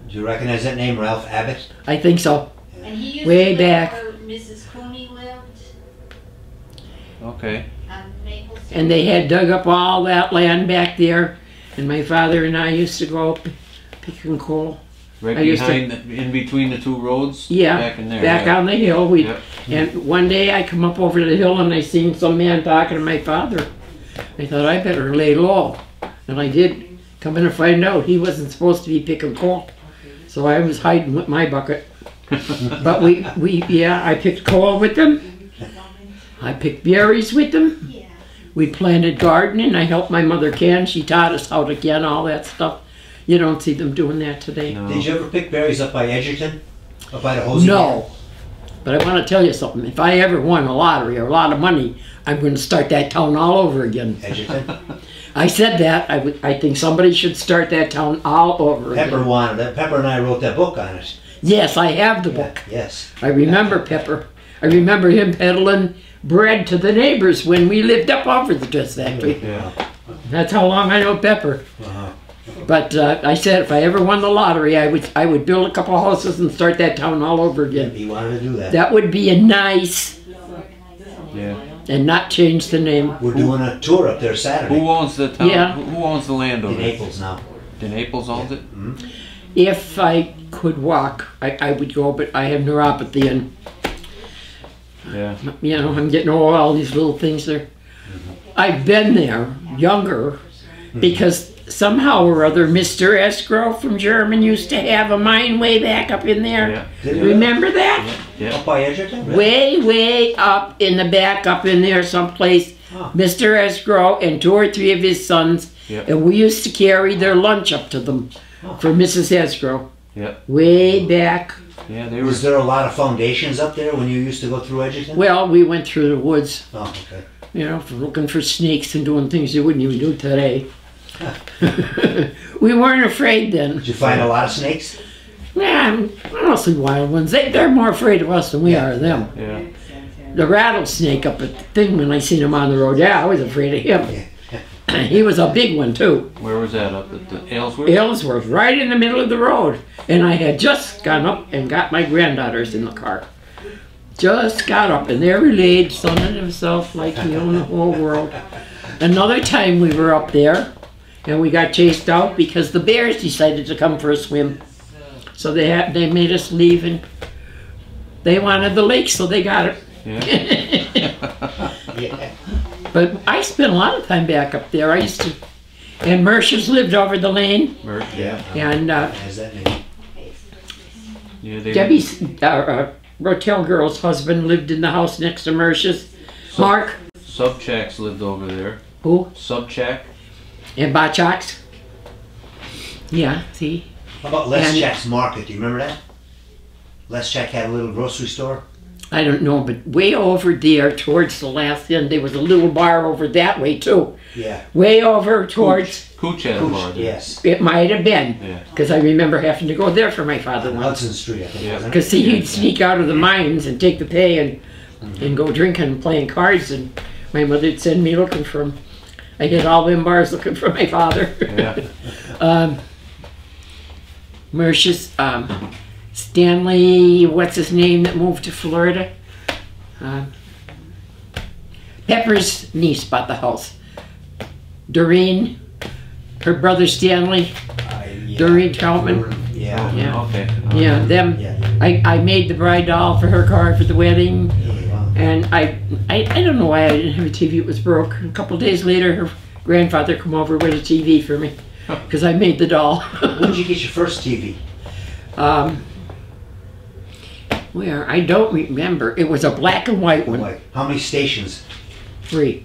Do you recognize that name, Ralph Abbott? I think so. And he used Way to live back. where Mrs. Cooney lived Okay. on Maple Street. And they had dug up all that land back there, and my father and I used to go up picking coal. Right I used to- behind, in between the two roads? Yeah, Back in there. back yeah. on the hill. We Yep. And one day I come up over the hill and I seen some man talking to my father. I thought I better lay low, and I did. Come in to find out he wasn't supposed to be picking coal, so I was hiding with my bucket. But I picked coal with them. I picked berries with them. Yeah. We planted gardening. I helped my mother can. She taught us how to can all that stuff. You don't see them doing that today. No. Did you ever pick berries up by Edgerton? Up by the hosey? No. But I want to tell you something. If I ever won a lottery or a lot of money, I'm going to start that town all over again. Edgerton? I said that. I think somebody should start that town all over Pepper again. wanted it. Pepper and I wrote that book on it. Yes, I have the book. Yes. I remember Pepper. I remember him peddling bread to the neighbors when we lived up off of the dress factory. Yeah. That's how long I know Pepper. Uh-huh. But I said if I ever won the lottery, I would build a couple houses and start that town all over again. He wanted to do that. That would be a nice, Yeah. and not change the name. We're doing a tour up there Saturday. Who owns the town? Yeah. Who owns the land over In there? Naples now. The Naples owns it? If I could walk, I would go, but I have neuropathy, and Yeah. you know I'm getting all these little things there. I've been there younger because somehow or other Mr. Escrow from German used to have a mine way back up in there. Yeah. Did you? Remember that? Yeah. Up by Edgerton? Really? Way up in the back, up in there someplace. Huh. Mr. Escrow and 2 or 3 of his sons, Yep. and we used to carry their lunch up to them for Mrs. Escrow. Yep. Way back. Yeah, they were. Was there a lot of foundations up there when you used to go through Edgerton? Well, we went through the woods, Oh, okay. you know, for looking for snakes and doing things you wouldn't even do today. We weren't afraid then. Did you find a lot of snakes? Yeah, mostly wild ones. They're more afraid of us than we are of them. Yeah. The rattlesnake up at the thing, when I seen him on the road, yeah, I was afraid of him. He was a big one too. Where was that? Up at the Aylesworth? Ellsworth, right in the middle of the road. And I had just gone up and got my granddaughters in the car. Just got up, and there he laid, sunning himself like he owned the whole world. Another time we were up there, and we got chased out because the bears decided to come for a swim. So they made us leave, and they wanted the lake, so they got it. Yeah. Yeah. But I spent a lot of time back up there. I used to, and Mercer's lived over the lane, Yeah. and Has that name? Yeah, they Debbie's Rotel girl's husband lived in the house next to Mercer's. Mark, Subchaks lived over there. who? Subchak? And Bachaks. Yeah, see? How about Les And- Check's Market? Do you remember that? Les Check had a little grocery store. I don't know, but way over there towards the last end, there was a little bar over that way too. Yeah. Way over towards, Cooch had a bar there. Yes. it might have been. Yeah. Because I remember having to go there for my father On once. Hudson Street, I think. Yeah. wasn't it? Because see, he'd sneak out of the mines and take the pay and go drinking and playing cards, and my mother'd send me looking for him. I hit all them bars looking for my father. Yeah. Mercius, Stanley, what's his name that moved to Florida? Pepper's niece bought the house. Doreen, her brother Stanley, Yeah. Doreen Troutman. Yeah. Yeah. Okay. Yeah, them. Yeah. I made the bride doll for her car for the wedding. Wow. And I don't know why I didn't have a TV. It was broke. A couple of days later, her grandfather come over with a TV for me because I made the doll. When did you get your first TV? Where? I don't remember. It was a black and white one. Like, how many stations? 3.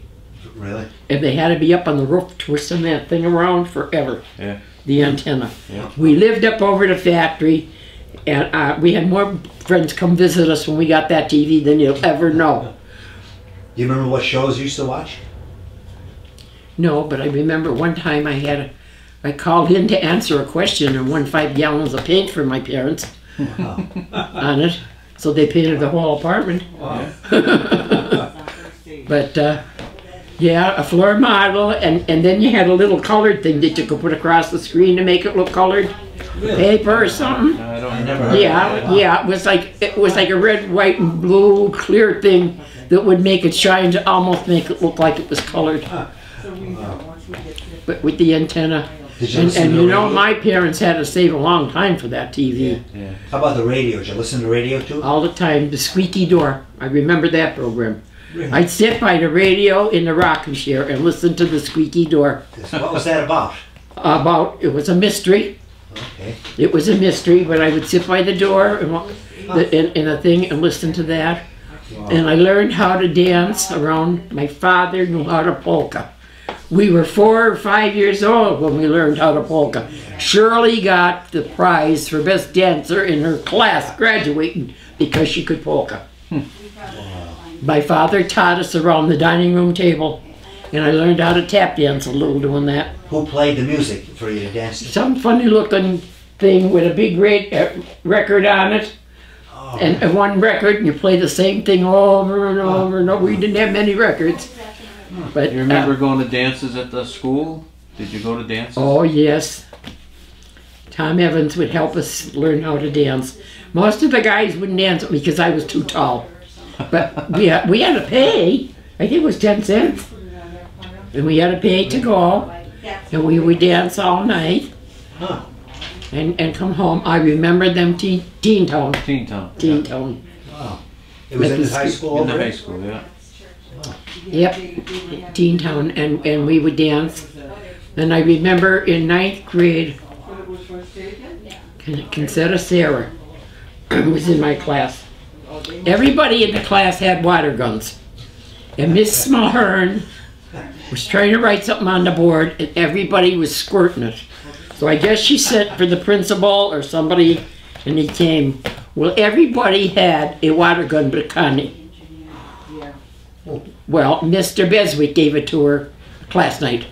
Really? And they had to be up on the roof twisting that thing around forever. Yeah. The antenna. Yeah. We lived up over the factory, and we had more friends come visit us when we got that TV than you'll ever know. Do you remember what shows you used to watch? No, but I remember one time I called in to answer a question and won 5 gallons of paint for my parents Wow. on it. So they painted the whole apartment. Wow. But yeah, a floor model, and then you had a little colored thing that you could put across the screen to make it look colored. Paper or something. I don't I remember. never heard Yeah, yeah, it was like a red, white, and blue clear thing that would make it shine to almost make it look like it was colored, So we know once we get to but with the antenna. Did you And listen to you the know, radio? my parents had to save a long time for that TV. Yeah. How about the radio? Did you listen to radio too? All the time, the squeaky door. I remember that program. Really? I'd sit by the radio in the rocking chair and listen to the squeaky door. What was that about? It was a mystery. Okay. It was a mystery, but I would sit by the door in a thing and listen to that. Wow. And I learned how to dance around. My father knew how to polka. We were 4 or 5 years old when we learned how to polka. Shirley got the prize for best dancer in her class graduating because she could polka. My father taught us around the dining room table, and I learned how to tap dance a little doing that. Who played the music for you to dance to? Some funny looking thing with a big record on it, Oh, and one record, and you play the same thing over and over and over. We didn't have many records. But, You remember going to dances at the school? Did you go to dances? oh yes. Tom Evans would help us learn how to dance. Most of the guys wouldn't dance with me because I was too tall. But we had to pay. I think it was 10 cents. And we had to pay to go. And we would dance all night huh. and come home. I remember them Teen Town. Teen Town. Teen Town. Wow. It was in the high school In the over high there? school, yeah. Yep. Teen Town. And we would dance. And I remember in 9th grade, what it was first taken? Concetta Sarah was in my class. Everybody in the class had water guns. And Miss Smallhern was trying to write something on the board, and everybody was squirting it. So I guess she sent for the principal or somebody, and he came. Well, everybody had a water gun but Connie. Yeah. Well, Mr. Beswick gave it to her class night.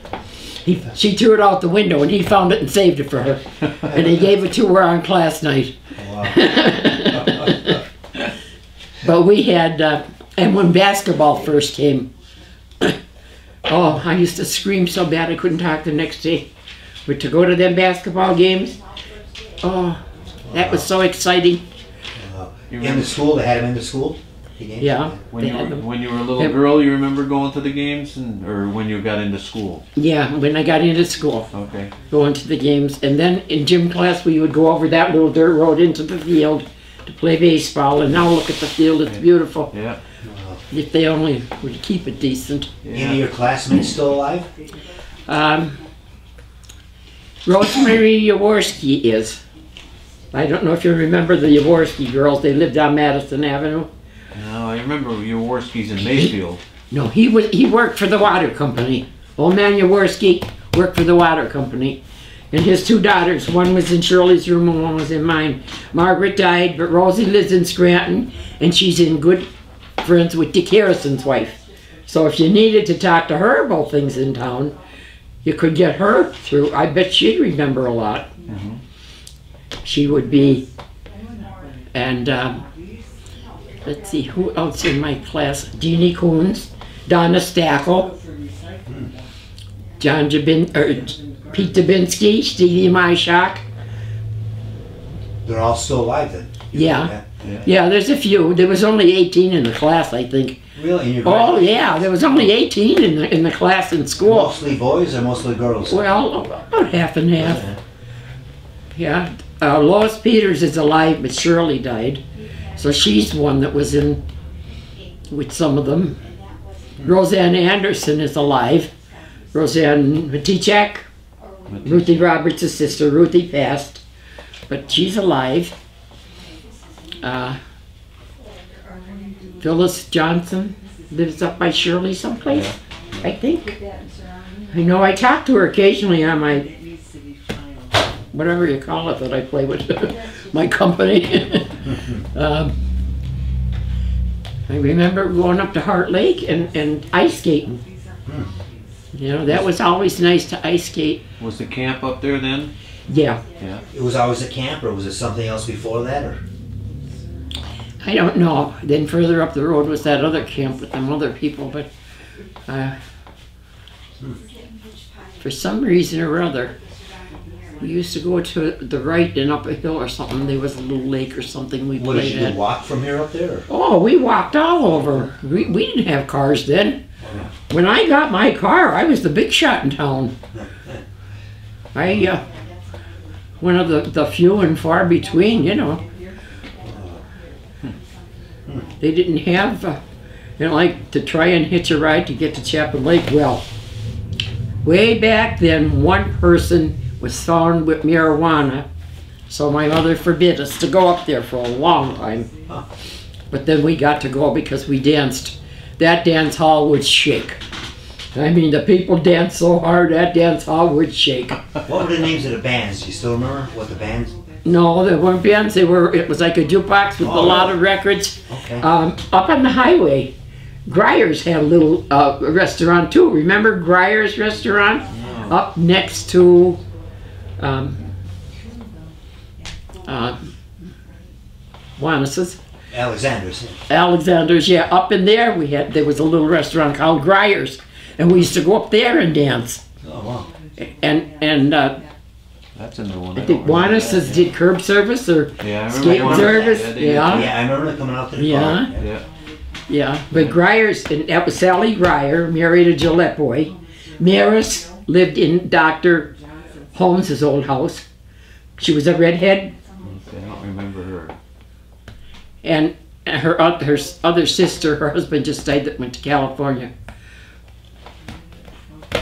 She threw it out the window, and he found it and saved it for her. And he gave it to her on class night. Wow. But we had, and when basketball first came, oh, I used to scream so bad I couldn't talk the next day. But to go to them basketball games, oh, that was so exciting. Wow. You In the remember school? They had him in the school? The games? Yeah, when they you had were, them. when you were a little Yep. girl, you remember going to the games, or when you got into school? Yeah, when I got into school, Okay. going to the games. And then in gym class, we would go over that little dirt road into the field to play baseball. And now look at the field, it's beautiful. Yeah. Wow. If they only would keep it decent. Any of Yeah. your classmates still alive? Rosemary Jaworski is. I don't know if you remember the Jaworski girls. They lived on Madison Avenue. No, I remember Jaworski's in Mayfield. No, he worked for the water company. Old man Jaworski worked for the water company. And his 2 daughters, one was in Shirley's room and one was in mine. Margaret died, but Rosie lives in Scranton, and she's in good friends with Dick Harrison's wife. So if you needed to talk to her about things in town, you could get her through. I bet she'd remember a lot. Mm-hmm. She would be, and let's see, who else in my class? Jeannie Coons, Donna Stackle, Pete Dubinsky, Stevie Myshak. They're all still alive then? Yeah. Yeah, there's a few. There was only 18 in the class, I think. Really? In your Oh grade? yeah, there was only 18 in the class in school. Mostly boys or mostly girls? Well, about half and half. Yeah. Lois Peters is alive, but Shirley died. So she's one that was in with some of them. Roseanne Anderson is alive. Roseanne Matichak, Ruthie Roberts' sister. Ruthie passed, but she's alive. Phyllis Johnson lives up by Shirley someplace, I think. I know I talk to her occasionally on my, whatever you call it that I play with, my company. I remember going up to Heart Lake and ice skating. You know, that was always nice to ice skate. Was the camp up there then? Yeah. Yeah. It was always a camp, or was it something else before that? Or? I don't know. Then further up the road was that other camp with them other people, but for some reason or other, we used to go to the right and up a hill or something. There was a little lake or something we What, did played you at. walk from here up there? Or? Oh, we walked all over. We didn't have cars then. When I got my car, I was the big shot in town. One of the few and far between, you know. They didn't have, like to try and hitch a ride to get to Chapel Lake. Well, way back then, one person was found with marijuana, so my mother forbid us to go up there for a long time. But then we got to go because we danced. That dance hall would shake. I mean, the people danced so hard, that dance hall would shake. What were the names of the bands? Do you still remember what the bands? No, they weren't bands. It was like a jukebox with a lot of records. Okay. Up on the highway, Greyer's had a little restaurant too. Remember Greyer's restaurant? No. Up next to Wannis's. Alexander's, yeah. Up in there, there was a little restaurant called Greyer's, and we used to go up there and dance. Oh wow. And That's a new one. I think Wannis's did curb service or Yeah, I remember skate Wannis. service. Yeah, they did. Yeah. Yeah, I remember them coming out to the Yeah. car. Yeah. Yeah, but Greyer's, and that was Sally Greyer, married a Gillette boy. Maris lived in Dr. Holmes's old house. She was a redhead, Okay, I don't remember her. and her other sister, her husband just died, that went to California.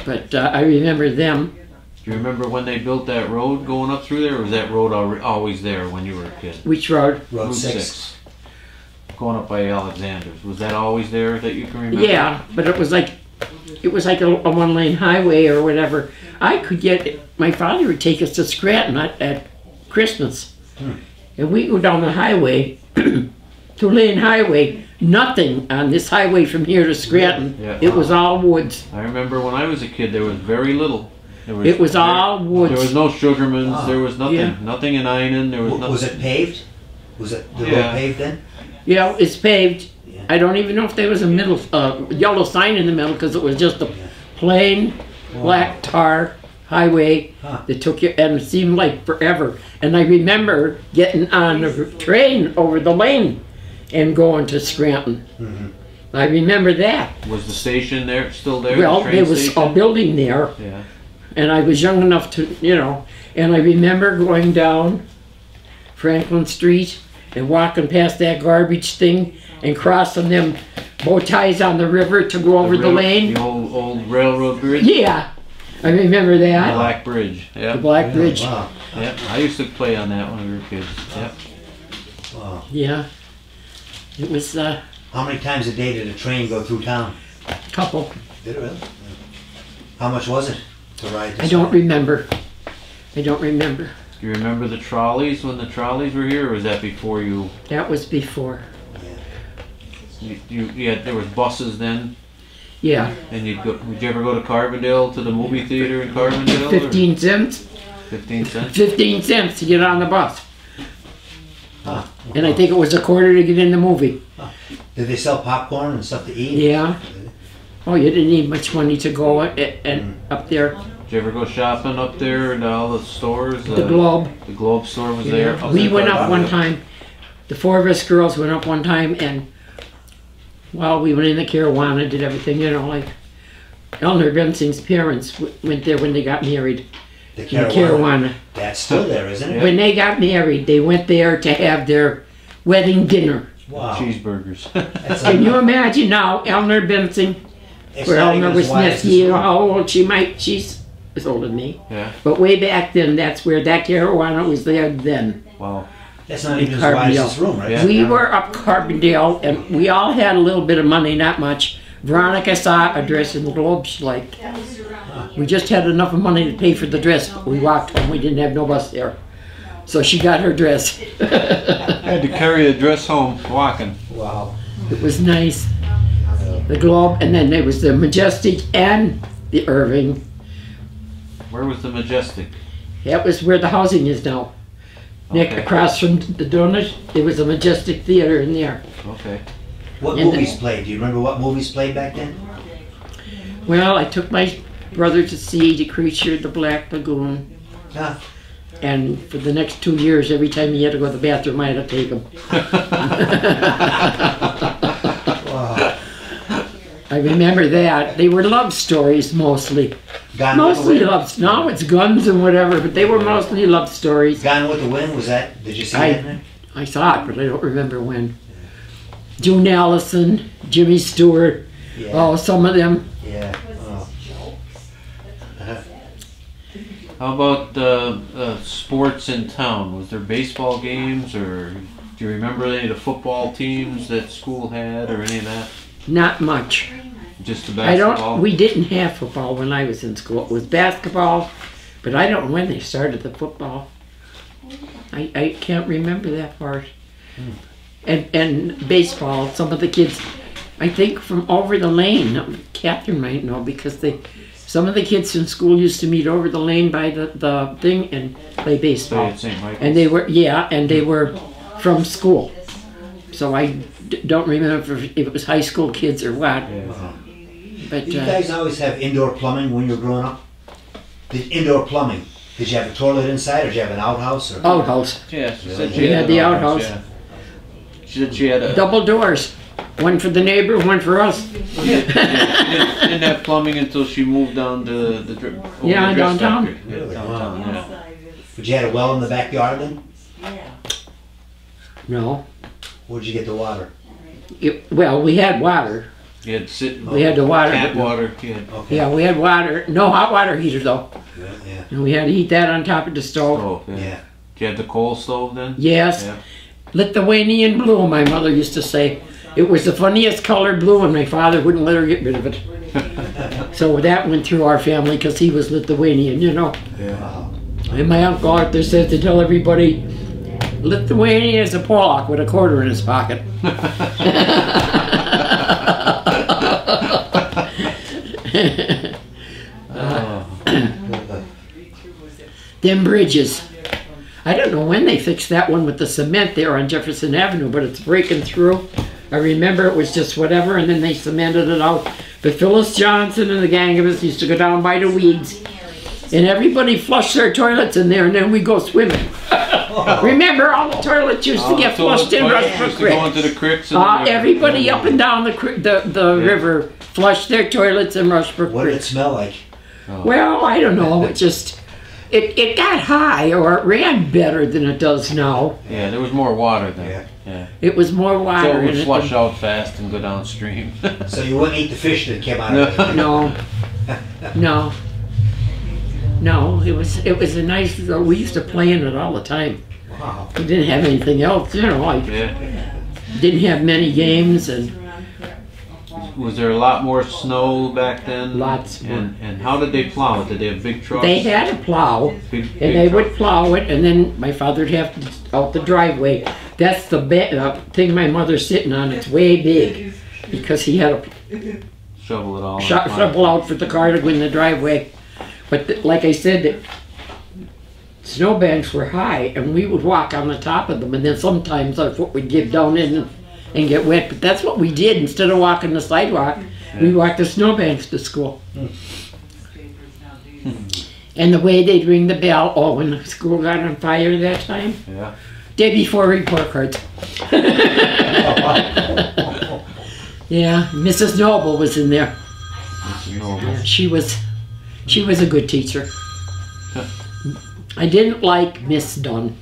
But I remember them. Do you remember when they built that road going up through there, or was that road always there when you were a kid? Which road? Road 6. Going up by Alexander's. Was that always there that you can remember? Yeah, but it was like a one-lane highway or whatever. I could get, my father would take us to Scranton at Christmas. And we go down the highway, two-lane highway, nothing on this highway from here to Scranton. Yeah. It was all woods. I remember when I was a kid, there was very little. It was all woods. There was no Sugarmans. Wow. There was nothing. Yeah. Nothing in Einan. There was nothing. Was it paved? Was it the Yeah. road paved then? Yeah, it's paved. Yeah. I don't even know if there was a middle, yellow sign in the middle, because it was just a plain black tar highway that took you, and it seemed like forever. And I remember getting on a train over the lane and going to Scranton. I remember that. Was the station there still there? Well, the train there was station? a building there, Yeah. and I was young enough to, and I remember going down Franklin Street and walking past that garbage thing and crossing them bow ties on the river to go over the lane. The old railroad bridge. Yeah, I remember The that. Black Bridge. Yeah. The Black Bridge. Wow. Yeah. I used to play on that when we were kids. Yeah. Wow. Yeah, it was a How many times a day did a train go through town? couple. Did it really? How much was it to ride? I don't remember. I don't remember. Do you remember the trolleys when the trolleys were here, or was that before you? That was before. Yeah, there was buses then, Yeah, and you'd go. Would you ever go to Carbondale to the movie theater in Carbondale? 15 cents. 15 cents. 15 cents to get on the bus. Ah. And I think it was a quarter to get in the movie. Did they sell popcorn and stuff to eat? Yeah. Oh, you didn't need much money to go and up there. Did you ever go shopping up there and all the stores? The Globe. The Globe store was there. Yeah. We went up one time. The four of us girls went up one time, and Well, we went in the Caruana, did everything, you know, like Eleanor Bensing's parents went there when they got married. The In the Caruana. That's still there, isn't it? When they got married, they went there to have their wedding dinner. Wow. Cheeseburgers. Can you imagine now, Eleanor Bensing, It's where not Eleanor even was as wide as nephew, this you know room. how old she might, she's older than me. Yeah. But way back then, that's where that Caruana was there then. Wow. That's not even as wide as this room, right? Yeah. We were up Carbondale, and we all had a little bit of money, not much. Veronica saw a dress in the Globe, she liked. We just had enough of money to pay for the dress, but we walked home, we didn't have no bus there. So she got her dress. I had to carry a dress home walking. Wow. It was nice. The Globe, and then there was the Majestic and the Irving. Where was the Majestic? That was where the housing is now. Nick, Okay. across from the Donut, there was a Majestic Theater in there. Okay. What And movies played? Do you remember what movies played back then? Well, I took my brother to see The Creature, The Black Lagoon. Ah, And for the next 2 years, every time he had to go to the bathroom, I had to take him. wow. I remember that. They were love stories mostly. Gone Mostly with the Wind. love. Now it's guns and whatever, but they were mostly love stories. Gone with the Wind. Was that? Did you see I- that? In there? I saw it, but I don't remember when. June Allison, Jimmy Stewart, Yeah. oh, some of them. Yeah. Oh. How about sports in town? Was there baseball games, or do you remember any of the football teams that school had, or any of that? Not much. Just the I basketball? don't. We didn't have football when I was in school. It was basketball, but I don't know when they started the football. I can't remember that part. And baseball. Some of the kids, I think from over the lane. Catherine might know because some of the kids in school used to meet over the lane by the thing and play Say baseball. at St. Michael's. And they were from school. So I don't remember if it was high school kids or what. Yeah. But Did you guys always have indoor plumbing when you were growing up? Indoor plumbing. Did you have a toilet inside, or did you have an outhouse? Or? outhouse, Yeah, she Really? said she We had an the outhouse. Yeah. She said she had a. double doors, one for the neighbor, one for us. Yeah, she didn't have plumbing until she moved down to the over Yeah, the dress downtown. factory. Yeah, Really? downtown. Yeah. But you had a well in the backyard then? No, Where'd you get the water? well, we had water. You had sit. We had the water. Tap but- water. You had Okay. Yeah, we had water. No hot water heater though, Yeah. Yeah. and we had to heat that on top of the stove. stove. Yeah. Yeah. Did you have the coal stove then? Yes, Yeah. Lithuanian blue. My mother used to say it was the funniest color blue, and my father wouldn't let her get rid of it. So that went through our family because he was Lithuanian, you know. Yeah. Wow. And my uncle Arthur said to tell everybody, Lithuania is a Pollock with a quarter in his pocket. Oh. Them bridges. I don't know when they fixed that one with the cement there on Jefferson Avenue, but it's breaking through. I remember it was just whatever, and then they cemented it out. But Phyllis Johnson and the gang of us used to go down by the weeds, and everybody flushed their toilets in there, and then we go swimming. Remember, all the toilets used to get flushed in Rushbrook Used to go Creek. into the creeks. And Everybody up and down the river flushed their toilets in Rushbrook What did Creek. it smell like? Well, I don't know. It just it got high, or it ran better than it does now. Yeah, there was more water then. Yeah. Yeah. It was more So water it in would it. flush out fast and go downstream. So you wouldn't eat the fish that came out of it? No, no, no. It was a nice. We used to play in it all the time. Wow. We didn't have anything else, you know. I Yeah. didn't have many games, and Was there a lot more snow back then? Lots more. And how did they plow it? Did they have big trucks? they had a plow, Big and they would trucks? plow it, and then my father'd have to out the driveway. That's the thing my mother's sitting on. It's way big because he had a shovel it all. and plow it. shovel out for the car to go in the driveway. But like I said, the snowbanks were high, and we would walk on the top of them, and then sometimes our foot would give down in and get wet. But that's what we did. Instead of walking the sidewalk, we walked the snowbanks to school. And the way they'd ring the bell, when the school got on fire that time, Yeah. day before report cards. Yeah, Mrs. Noble was in there. Noble. Yeah, she was a good teacher. I didn't like Miss Dunn.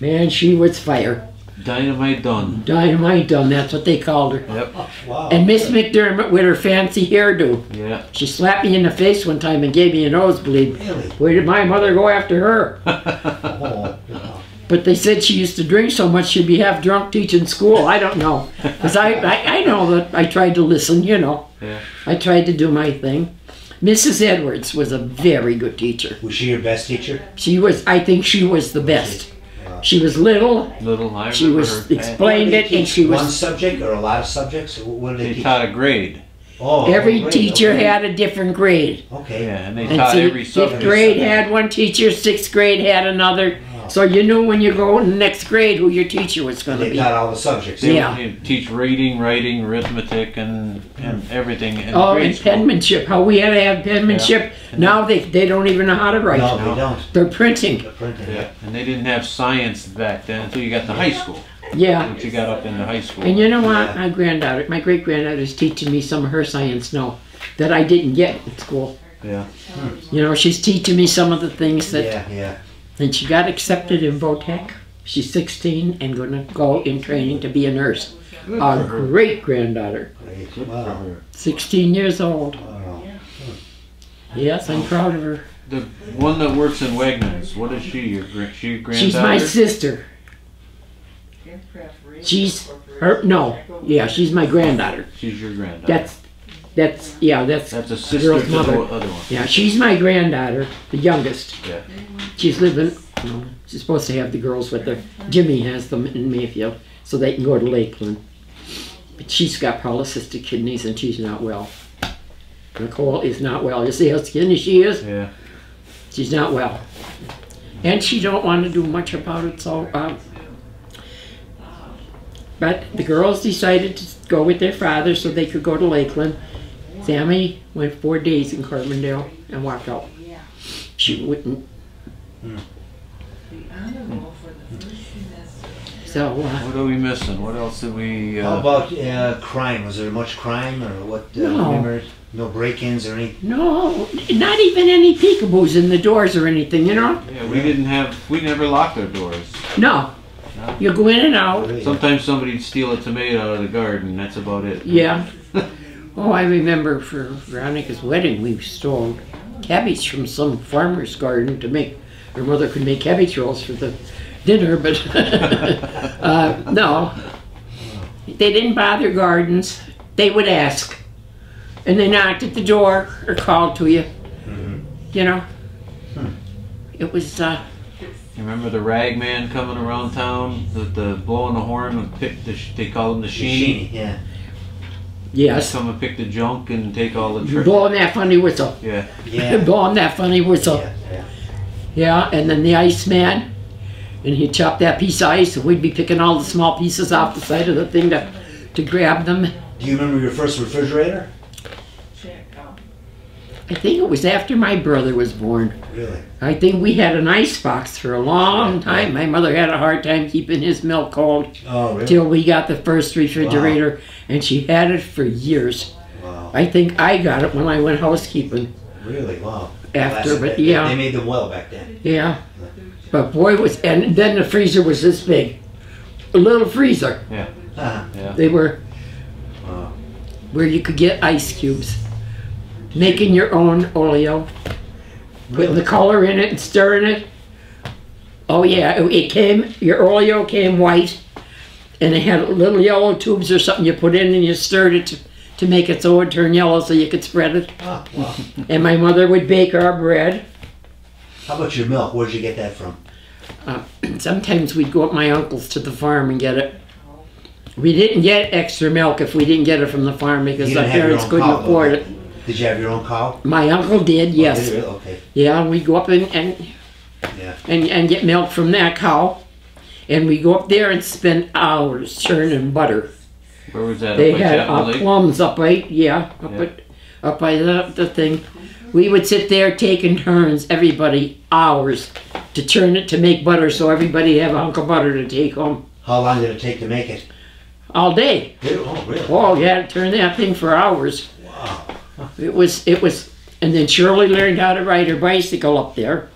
Man, she was fire. Dynamite Dunn. Dynamite Dunn, that's what they called her. Yep. Wow. And Miss McDermott with her fancy hairdo. Yeah. She slapped me in the face one time and gave me a nosebleed. Really? Where did my mother go after her? Oh, wow. But they said she used to drink so much she'd be half drunk teaching school. I don't know. Because I know that I tried to listen, you know. Yeah. I tried to do my thing. Mrs. Edwards was a very good teacher. Was she your best teacher? She was, I think she was the best. Wow. She was little. Little. I She remember was her. explained it, and she One was. subject or a lot of subjects? What did they They teach? taught a grade. Oh, Every great, teacher okay. had a different grade. Okay. Yeah, and they And taught see, every fifth subject. grade had one teacher, sixth grade had another. So you knew when you go in the next grade who your teacher was going to They be. taught all the subjects. They Yeah. would teach reading, writing, arithmetic, and everything. In Oh, grade and school. penmanship. How we had to have penmanship. Now they don't even know how to write. No, they don't. They're printing. The printing. Yeah, and they didn't have science back then until you got to high school. Yeah. Once you got up into high school. And you know what? Yeah. My great granddaughter's teaching me some of her science now that I didn't get in school. Yeah. You know, she's teaching me some of the things that. Yeah, yeah. And she got accepted in Votech. She's 16 and going to go in training to be a nurse. Good A for her. great granddaughter. Great. Good for Wow. her. 16 years old. Wow. Yes, I'm proud of her. The one that works in Wegmans, what is she? She your granddaughter? She's my sister. She's her. No, yeah, she's my granddaughter. She's your granddaughter. That's That's a the sister girl's to the mother. other one. Yeah, she's my granddaughter, the youngest. Yeah. She's living. She's supposed to have the girls with her. Jimmy has them in Mayfield, so they can go to Lakeland. But she's got polycystic kidneys and she's not well. Nicole is not well. You see how skinny she is? Yeah. She's not well. And she don't want to do much about it, so but the girls decided to go with their father so they could go to Lakeland. Sammy went 4 days in Carbondale and walked out. She wouldn't. So, What are we missing? What else did we? How about crime? Was there much crime or what? No. Remember, no break-ins or anything? no, not even any peekaboos in the doors or anything, you know? Yeah, we didn't have. We never locked our doors. No. No. You go in and out. Really? Sometimes somebody'd steal a tomato out of the garden. That's about it. Yeah. Oh, I remember for Veronica's wedding, we stole cabbage from some farmer's garden to make, her mother could make cabbage rolls for the dinner, but no. They didn't bother gardens. They would ask. And they knocked at the door or called to you. You know? It was, You remember the rag man coming around town, the blowing the horn and pick they call him the sheeny. Yeah. yes. Come and pick the junk and take all the trash. Blowing that funny whistle. Yeah. Yeah. Blowing that funny whistle. Yeah. Yeah. Yeah, and then the Iceman, and he'd chop that piece of ice, and we'd be picking all the small pieces off the side of the thing to grab them. Do you remember your first refrigerator? I think it was after my brother was born. Really? I think we had an ice box for a long time. My mother had a hard time keeping his milk cold Oh, really? till we got the first refrigerator, and she had it for years. Wow. I think I got it when I went housekeeping. Really? Wow. After, Well, but they- yeah. They made them well back then. Yeah, but boy was, and then the freezer was this big, a little freezer. Uh-huh. Yeah. They were Wow. where you could get ice cubes, making your own oleo, putting the color in it and stirring it. Oh yeah, it came. Your oleo came white, and it had little yellow tubes or something you put in, and you stirred it to make it so it would turn yellow, so you could spread it. Ah, wow. And my mother would bake our bread. How about your milk? Where'd you get that from? Sometimes we'd go up my uncle's to the farm and get it. We didn't get extra milk if we didn't get it from the farm because You our didn't have your parents own couldn't cow, though, afford did it. you? Did you have your own cow? My uncle did, yes. Oh, did you really? Okay. Yeah, we'd go up and Yeah. and get milk from that cow. And we go up there and spend hours churning butter. Where was that? They Up by had Chapel Lake? plums up by, Yeah. up by the thing. We would sit there taking turns, everybody, hours, to churn it to make butter so everybody have a hunk of butter to take home. How long did it take to make it? all day. Oh, really? Oh, you had to turn that thing for hours. Wow. It was, and then Shirley learned how to ride her bicycle up there.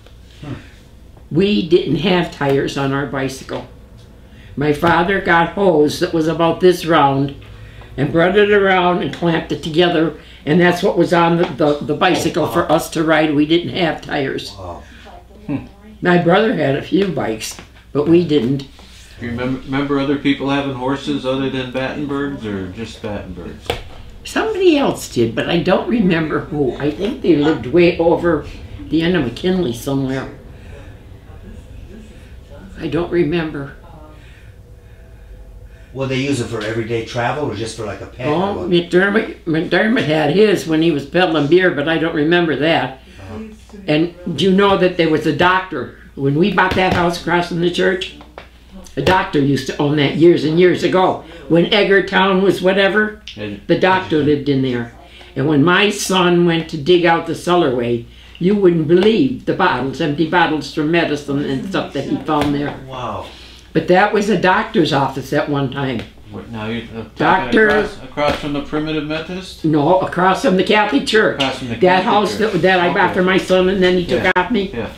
We didn't have tires on our bicycle. My father got hose that was about this round and brought it around and clamped it together, and that's what was on the bicycle for us to ride. We didn't have tires. Wow. My brother had a few bikes, but we didn't. You remember other people having horses other than Battenbergs, or just Battenbergs? Somebody else did, but I don't remember who. I think they lived way over the end of McKinley somewhere. I don't remember. Will they use it for everyday travel or just for like a pet? Oh, McDermott had his when he was peddling beer, but I don't remember that. And do you know that there was a doctor, when we bought that house across from the church, a doctor used to own that years and years ago. When Eggertown was whatever, the doctor lived in there. And when my son went to dig out the cellarway, you wouldn't believe the bottles, empty bottles for medicine and stuff that he found there. Wow. But that was a doctor's office at one time. What, now you're Doctor- across from the Primitive Methodist? No, across from the Catholic Church. Across from the That Catholic house Church. that I bought Okay. for my son and then he took Yeah. off me. Yeah.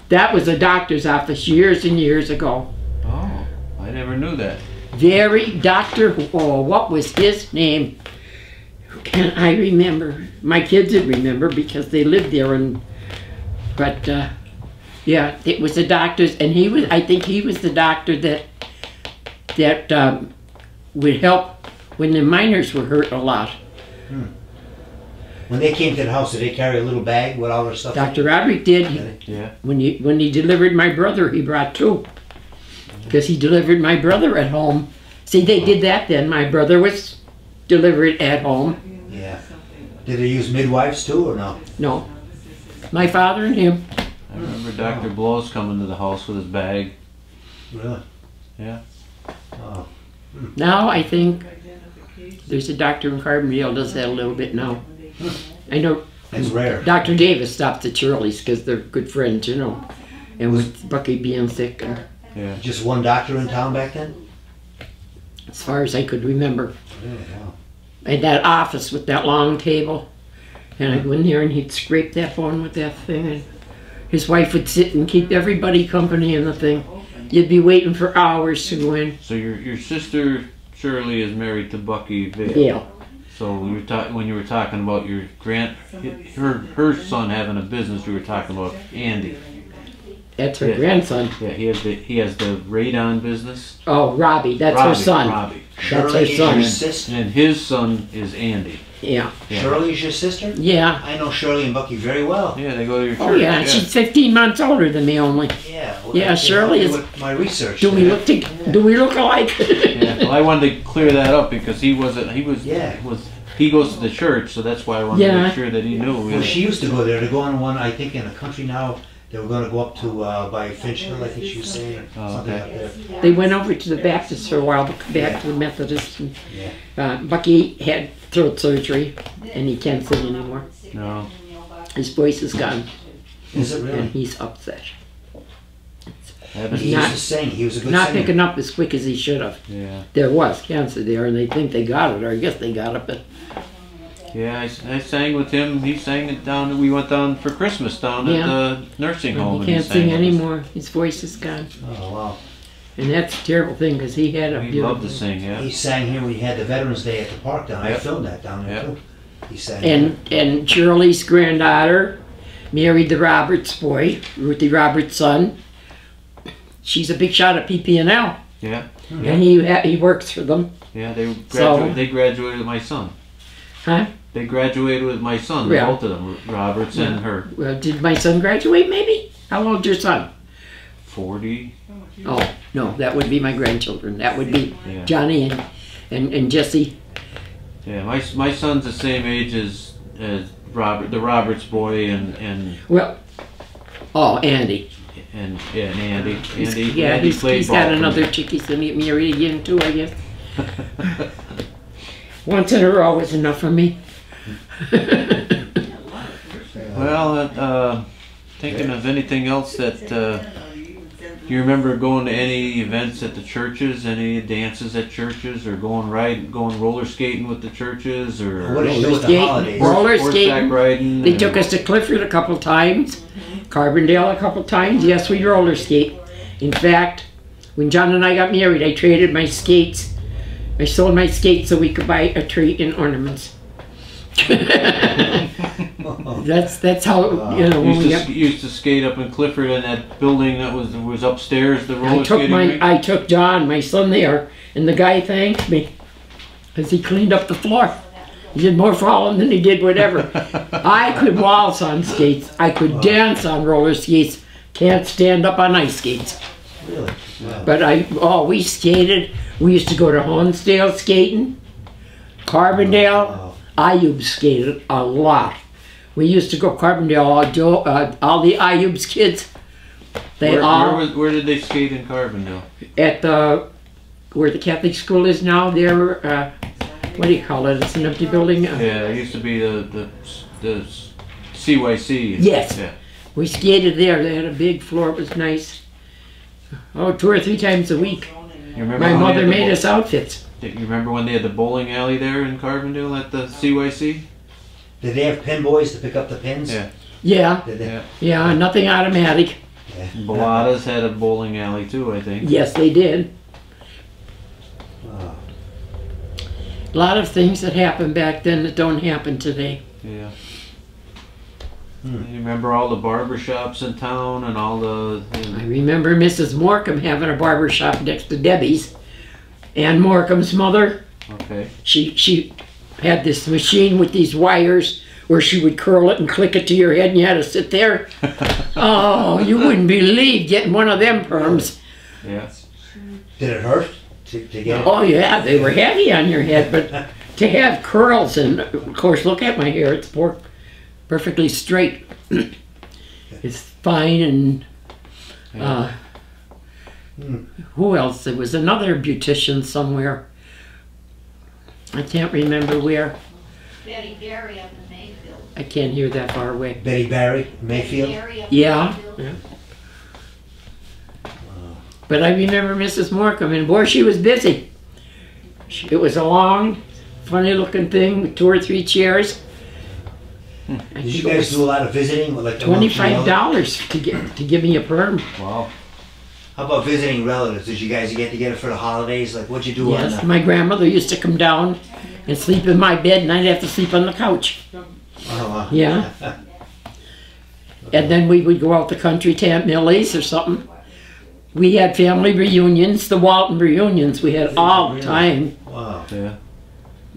That was a doctor's office years and years ago. Oh, I never knew that. Very doctor, oh, what was his name? Can I remember? My kids would remember because they lived there, but yeah, it was a doctor's, and I think he was the doctor that would help when the miners were hurt a lot. When they came to the house, did they carry a little bag with all their stuff? Dr. Roderick did. Yeah. When he delivered my brother, he brought two. Because he delivered my brother at home. See, they did that then. My brother was delivered at home. Yeah. Did they use midwives too or no? No. My father and him. I remember Dr. Blows coming to the house with his bag. Really? Yeah. Oh. Now I think there's a doctor in Carbondale does that a little bit now. I know It's rare. Dr. Davis stopped at Shirley's because they're good friends, you know. And with Bucky being sick, and Yeah. Just one doctor in town back then? as far as I could remember. Really? Wow. And that office with that long table. And I'd go in there and he'd scrape that bone with that thing. And his wife would sit and keep everybody company in the thing. You'd be waiting for hours to go in. So your sister Shirley is married to Bucky Vale. Yeah. So when you were talking about your her son having a business, you were talking about Andy. That's her Yeah. grandson. Yeah, he has the radon business. Oh, Robbie. That's Robbie, her son. Robbie. That's Shirley her is son. your sister? And his son is Andy. Yeah. Yeah. Shirley is your sister? Yeah. I know Shirley and Bucky very well. Yeah, they go to your church. Oh, yeah. She's 15 months older than me only. Yeah. Yeah, that Shirley helped me is- with my research. Do we there. look alike? Yeah, well, I wanted to clear that up because he goes to the church, so that's why I wanted to Yeah. make sure that he knew. Well, she used to go there to go on one, I think, in the country now. They were going to go up to by Finch Hill, I think she was saying. Oh, Something okay. up there. They went over to the Baptist for a while, but back to the Methodist. And, Yeah. Bucky had throat surgery, and he can't sing anymore. No. His voice is gone, Is it and really? he's upset. Haven't- He Not- used to sing. He was a good Not singer. picking up as quick as he should have. Yeah. There was cancer there, and they think they got it, or I guess they got it, but Yeah, I sang with him. He sang it down. We went down for Christmas down Yeah. at the nursing home. he and can't sang sing with us. anymore. His voice is gone. Oh, wow. And that's a terrible thing, because he had a He beautiful... loved to sing, yeah. He sang here when we had the Veterans Day at the park down. I Yep. filmed that down there Yep. too. He sang. And Shirley's granddaughter married the Roberts boy, Ruthie Roberts' son. She's a big shot at PP&L, Yeah, and he works for them. yeah. They So- graduated with my son. Huh? They graduated with my son, Yeah. both of them, Roberts and her. Well, did my son graduate, maybe? How old's your son? 40. Oh, no, that would be my grandchildren. That would be Yeah. Johnny and Jesse. Yeah, my son's the same age as Robert, the Roberts boy, and Well, oh, Andy. Andy. Andy, Yeah, Andy he's played got ball for another me. chick he's going to get married again, too, I guess. Once in a row is enough for me. Well, thinking of anything else that Do you remember going to any events at the churches, any dances at churches, or going roller skating with the churches, or What did you do with the skating, holidays? roller horseback skating. riding? They took us to Clifford a couple times, Carbondale a couple times. Yes, we roller skate. In fact, when John and I got married, I traded my skates. I sold my skates so we could buy a tree and ornaments. That's how, you know, when we got... Used to skate up in Clifford in that building that was upstairs, the roller skating rink. I took John, my son, there, and the guy thanked me because he cleaned up the floor. He did more falling than he did whatever. I could waltz on skates. I could dance on roller skates. Can't stand up on ice skates. Really? Wow. But we skated. We used to go to Honesdale skating, Carbondale. Wow. Ayub skated a lot. We used to go Carbondale. All the Ayub's kids. Where did they skate in Carbondale? At where the Catholic school is now. There, what do you call it? It's an empty building. Yeah, it used to be the CYC. Yes. Yeah. We skated there. They had a big floor. It was nice. Oh, 2 or 3 times a week. You remember My when they mother had the made us outfits. You remember when they had the bowling alley there in Carbondale at the CYC? Did they have pin boys to pick up the pins? Yeah. Yeah. Did they? Yeah. Nothing automatic. Yeah. Bellata's had a bowling alley too, I think. Yes, they did. Wow. A lot of things that happened back then that don't happen today. Yeah. You remember all the barber shops in town and all the... I remember Mrs. Morcom having a barber shop next to Debbie's. Ann Morcom's mother, Okay. she had this machine with these wires where she would curl it and click it to your head and you had to sit there. Oh, you wouldn't believe getting one of them perms. Yeah. Did it hurt to get it? Oh yeah, they were heavy on your head, but to have curls, and of course look at my hair, it's perfectly straight. It's fine. And who else? There was another beautician somewhere. I can't remember where. Betty Berry up in Mayfield. I can't hear that far away. Betty Barry, Mayfield? Betty Berry up Yeah. in Mayfield. But I remember Mrs. Morcom, and boy, she was busy. It was a long, funny-looking thing with 2 or 3 chairs. Did you guys do a lot of visiting? Like amongst your relatives? $25 to give me a perm. Wow. How about visiting relatives? Did you guys get together for the holidays? Like, what'd you do on Yes, that? my grandmother used to come down and sleep in my bed, and I'd have to sleep on the couch. Oh, wow. Yeah. And then we would go out the country to Aunt Millie's or something. We had family reunions, the Walton reunions, we had all the time. Wow. Yeah.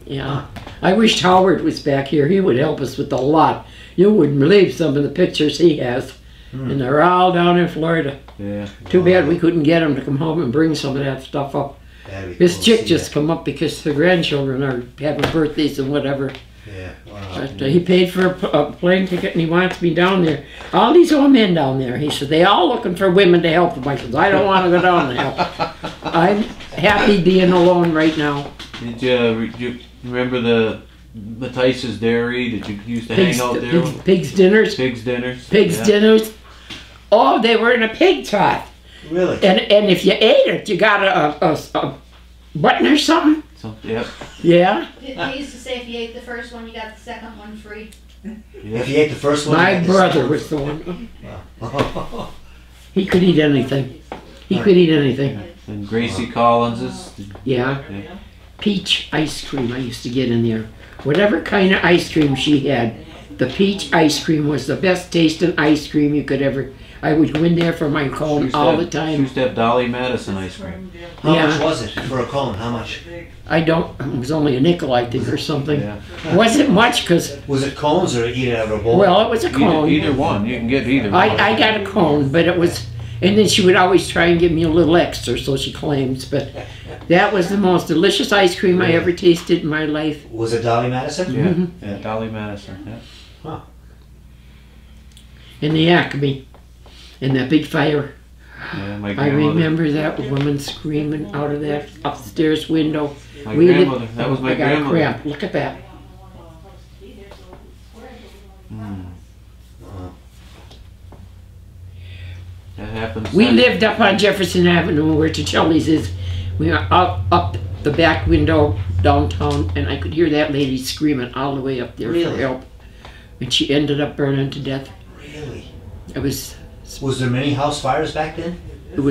Yeah. I wished Howard was back here. He would help us with a lot. You wouldn't believe some of the pictures he has. And they're all down in Florida. Yeah. Too bad we couldn't get him to come home and bring some of that stuff up. That'd be His cool to chick see just that. come up because the grandchildren are having birthdays and whatever. Yeah. Wow. But he paid for a plane ticket and he wants me down there. All these old men down there, he said, they all looking for women to help them. I said, I don't want to go down there. I'm happy being alone right now. Did you remember the Matthias's Dairy? Did you used to hang out there? Pigs dinners. Pigs dinners. Pigs Yeah. dinners. Oh, they were in a pig trough. Really? And if you ate it, you got a button or something. So, yep. Yeah. They used to say if you ate the first one, you got the second one free. If you ate the first one, My you had the brother second was the one. one. He could eat anything. He could eat anything. And Gracie Collins's. Yeah. Yeah. Peach ice cream I used to get in there. Whatever kind of ice cream she had, the peach ice cream was the best tasting ice cream you could ever. I would go in there for my She cone used to all have- the She time. used to have Dolly Madison ice cream. How Yeah. much was it for a cone? How much? I don't, it was only a nickel I think or something. Yeah. Wasn't much because, Was it cones or eat it out of a bowl? well, it was a cone. Either one. You can get either one. I got a cone, but it was, and then she would always try and give me a little extra, so she claims, but that was the most delicious ice cream I ever tasted in my life. Was it Dolly Madison? Yeah. Yeah. Dolly Madison. Yeah. Huh. In the Acme, in that big fire. Yeah. My I grandmother. remember that woman screaming out of that upstairs window. My We lived- grandmother. That was my I got a grandmother. cramp. Look at that. That happens. We lived up on Jefferson Avenue where Ticelli's is. We were up the back window downtown, and I could hear that lady screaming all the way up there for Really? help. And she ended up burning to death. Really? It was Was there many house fires back then?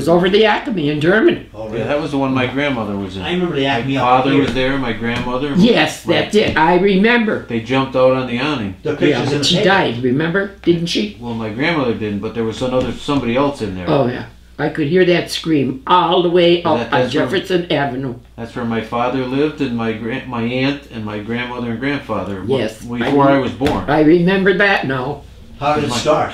over the Acme in Germany. Oh, Yeah, that was the one my grandmother was in. I remember the Acme My up father here. was there, my grandmother. Yes, my- that's it. I remember. They jumped out on the awning. The pictures Yeah, in but the she paper. died, remember? Didn't she? Well, my grandmother didn't, but there was somebody else in there. Oh, yeah. I could hear that scream all the way up on That's where- Jefferson Avenue. That's where my father lived, and my aunt, and my grandmother and grandfather. Yes, Before I was born. I remember that now. How did it start?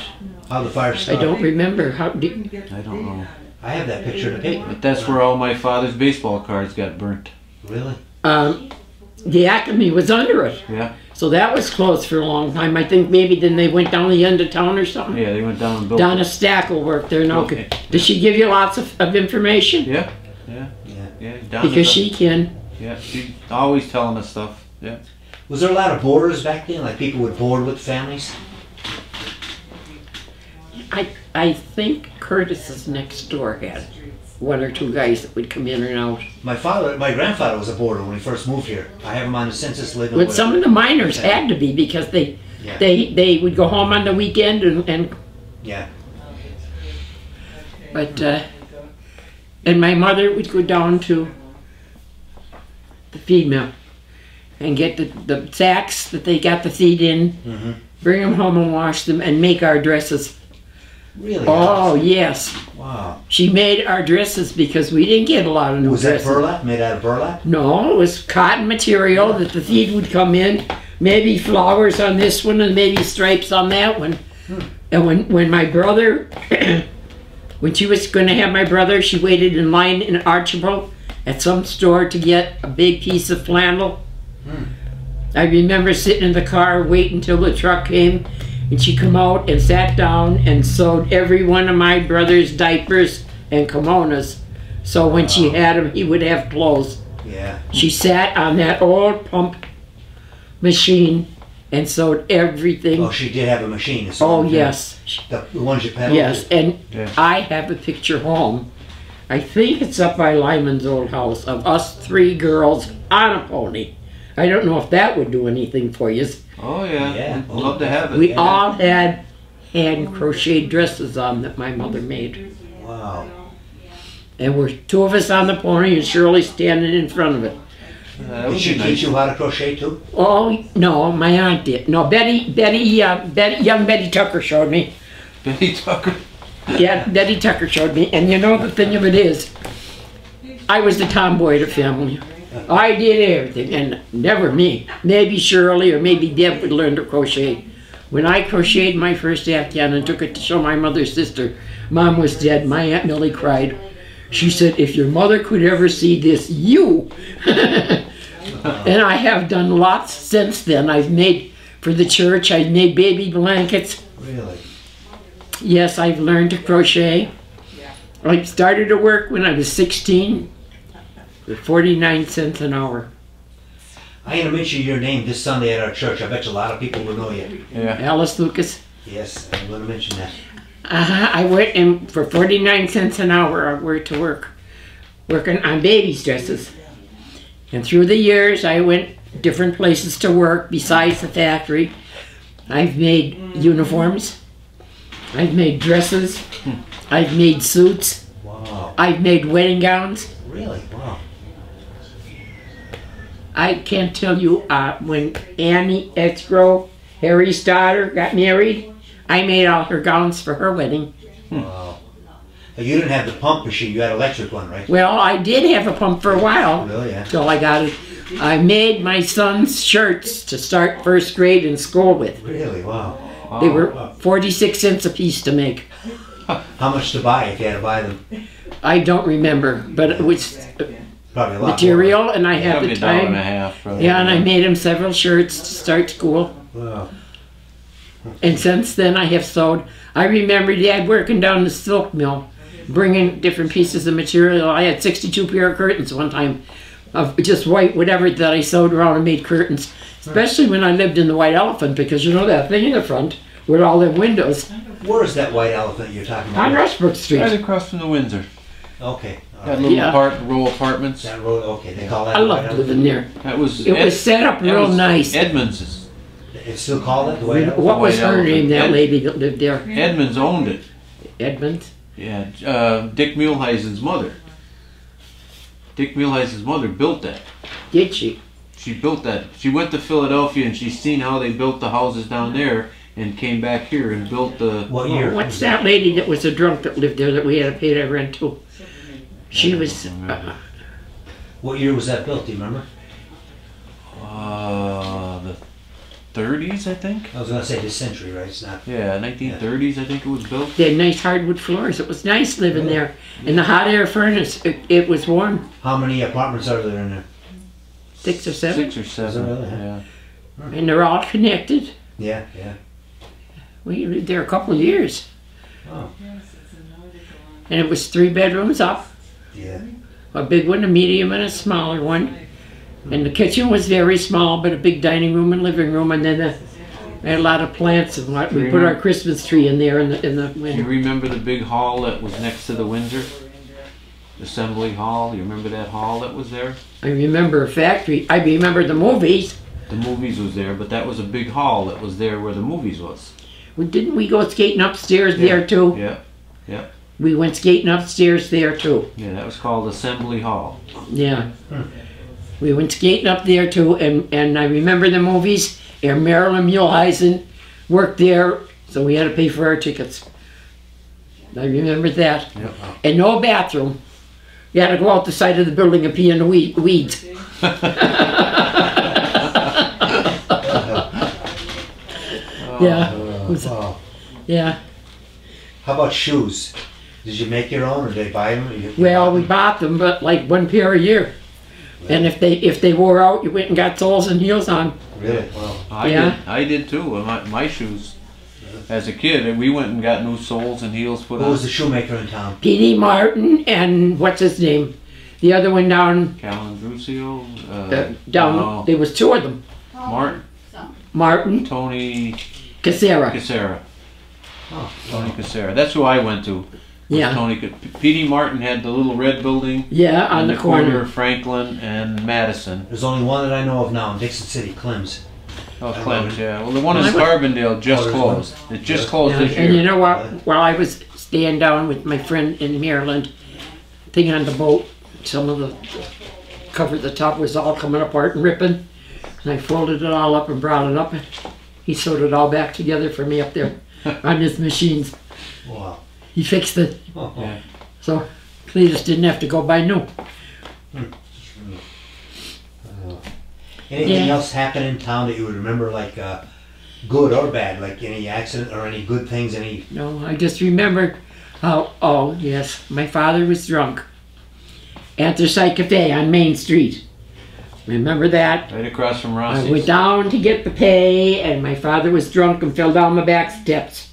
How did the fire I start? don't remember. How did... I don't know. I have that picture in the paper. But that's where all my father's baseball cards got burnt. Really? The Acme was under it. Yeah. So that was closed for a long time. I think maybe then they went down the end of town or something. Yeah, they went down and built Donna it. Stackle worked there now. Okay. Does she give you lots of information? Yeah. Yeah. Donna Because does- she can. Yeah, she's always telling us stuff. Yeah. Was there a lot of boarders back then? Like people would board with families? I think Curtis's next door had one or two guys that would come in and out. My grandfather was a boarder when he first moved here. I have him on the census living But with some of the miners had to be because Yeah. they would go home on the weekend and Yeah. but and my mother would go down to the feed mill and get the sacks that they got the feed in, Mm-hmm. bring them home and wash them and make our dresses. Really? Oh yes, Wow. she made our dresses because we didn't get a lot of new Was that dresses. burlap? Made out of burlap? No, it was cotton material that the feed would come in, maybe flowers on this one and maybe stripes on that one. And when my brother, when she was going to have my brother, she waited in line in Archibald at some store to get a big piece of flannel. I remember sitting in the car waiting till the truck came, and she come out and sat down and sewed every one of my brother's diapers and kimonos. So when she had him, he would have clothes. Yeah. She sat on that old pump machine and sewed everything. Oh, she did have a machine. to sew Oh, them. yes. The ones you pedal? Yes, and Yeah. I have a picture home. I think it's up by Lyman's old house of us three girls on a pony. I don't know if that would do anything for you. Oh yeah. Yeah. We'd love to have it. We yeah. all had hand crocheted dresses on that my mother made. Wow. And we're two of us on the pony and Shirley standing in front of it. That Did would she be teach nice. you how to crochet too? Oh, no, my aunt did. No, young Betty Tucker showed me. Betty Tucker. Yeah, Betty Tucker showed me. And you know the thing of it is, I was the tomboy of the family. I did everything, and never me. Maybe Shirley or maybe Deb would learn to crochet. When I crocheted my first afghan and took it to show my mother's sister, Mom was dead. My Aunt Millie cried. She said, if your mother could ever see this, you. And I have done lots since then. I've made, for the church, I've made baby blankets. Really? Yes, I've learned to crochet. I started to work when I was 16 for 49 cents an hour. I'm going to mention your name this Sunday at our church. I bet you a lot of people will know you. Yeah. Alice Lucas. Yes, I'm going to mention that. I went and for 49 cents an hour I went to work, working on babies' dresses. And through the years I went different places to work besides the factory. I've made uniforms, I've made dresses, I've made suits, Wow. I've made wedding gowns. Really? Wow. I can't tell you, when Annie Exgrove, Harry's daughter, got married, I made all her gowns for her wedding. Wow. You didn't have the pump machine. You had an electric one, right? Well, I did have a pump for a while. Really? Yeah. So I got it. I made my son's shirts to start first grade in school with. Really? Wow. They were 46 cents a piece to make. How much to buy if you had to buy them? I don't remember, but it was Probably a lot material and I had Probably the a dollar and a time. half. Probably. Yeah, and I made him several shirts to start school. more. Wow. And since then I have sewed. I remember Dad working down the silk mill, bringing different pieces of material. I had 62 pair of curtains one time, of just white whatever that I sewed around and made curtains. Especially when I lived in the White Elephant, because you know that thing in the front with all them windows Where is that white elephant you're talking about? on Rushbrook Right Street. across from the Windsor. Okay. all That right. little Yeah. row apartments. That road, okay, they call that I white loved elephant? living there. That was. It was set up that real was nice. Edmonds. It's still called that, the white elephant? What was White her elephant. name, that Ed- lady that lived there? Edmonds owned it. Edmonds? Yeah, Dick Muhlheisen's mother. Dick Muhlheisen's mother built that. Did she? She built that. She went to Philadelphia and she's seen how they built the houses down there and came back here and built the. What year? What's that lady that was a drunk that lived there that we had to pay that rent to? She was, What year was that built, do you remember? The 30s, I think. I was gonna say this century, right? It's not. Yeah, 1930s, I think it was built. they had nice hardwood floors. It was nice living there. And the hot air furnace, it was warm. How many apartments are there in there? 6 or 7. 6 or 7. really? Yeah. And they're all connected. Yeah, yeah. We lived there a couple of years. Oh, And it was 3 bedrooms up. yeah. A big one, a medium, and a smaller one. And the kitchen was very small, but a big dining room and living room. And then we had a lot of plants and what. We put our Christmas tree in there in the Do you winter. remember the big hall that was next to the Windsor? Assembly Hall. You remember that hall that was there? I remember a factory. I remember the movies. The movies was there, but that was a big hall that was there where the movies was. Well, didn't we go skating upstairs there too? Yeah. We went skating upstairs there too. Yeah, that was called Assembly Hall. Yeah. We went skating up there too, and I remember the movies, and Marilyn Muhlheisen worked there, so we had to pay for our tickets. I remember that. Yep. And no bathroom. You had to go out the side of the building and pee in the weeds. Yeah. Oh. Yeah. How about shoes? Did you make your own or did they buy them? Well, we bought them, but like one pair a year. And if they wore out, you went and got soles and heels on. Really? Wow. I did too. My shoes. As a kid, we went and got new soles and heels put Who on. was the shoemaker in town? P.D. Martin and what's his name? The other one down, Callan Drusio. down, no, there was 2 of them. Martin. Martin, Tony Casera. Casera. Oh, Tony Casera. That's who I went to. Yeah. Tony. P.D. Martin had the little red building Yeah, on the corner. of Franklin and Madison. There's only one that I know of now in Dixon City, Clem's. Oh, Clem's, yeah. Well, the one in I went- Carbondale just Oh, there's closed. one? It just Yeah. closed this And you year. know what? While I was staying down with my friend in Maryland, thing on the boat, some of the cover, the top was all coming apart and ripping. And I folded it all up and brought it up. And he sewed it all back together for me up there on his machines. Wow. He fixed it. Oh, Yeah. So Cletus didn't have to go buy new. Anything Yeah. else happen in town that you would remember, like good or bad, like any accident or any good things, any? No, I just remembered how, oh yes, my father was drunk. Anthracite Cafe on Main Street. Remember that? Right across from I went Rossi's. down to get the pay, and my father was drunk and fell down my back steps.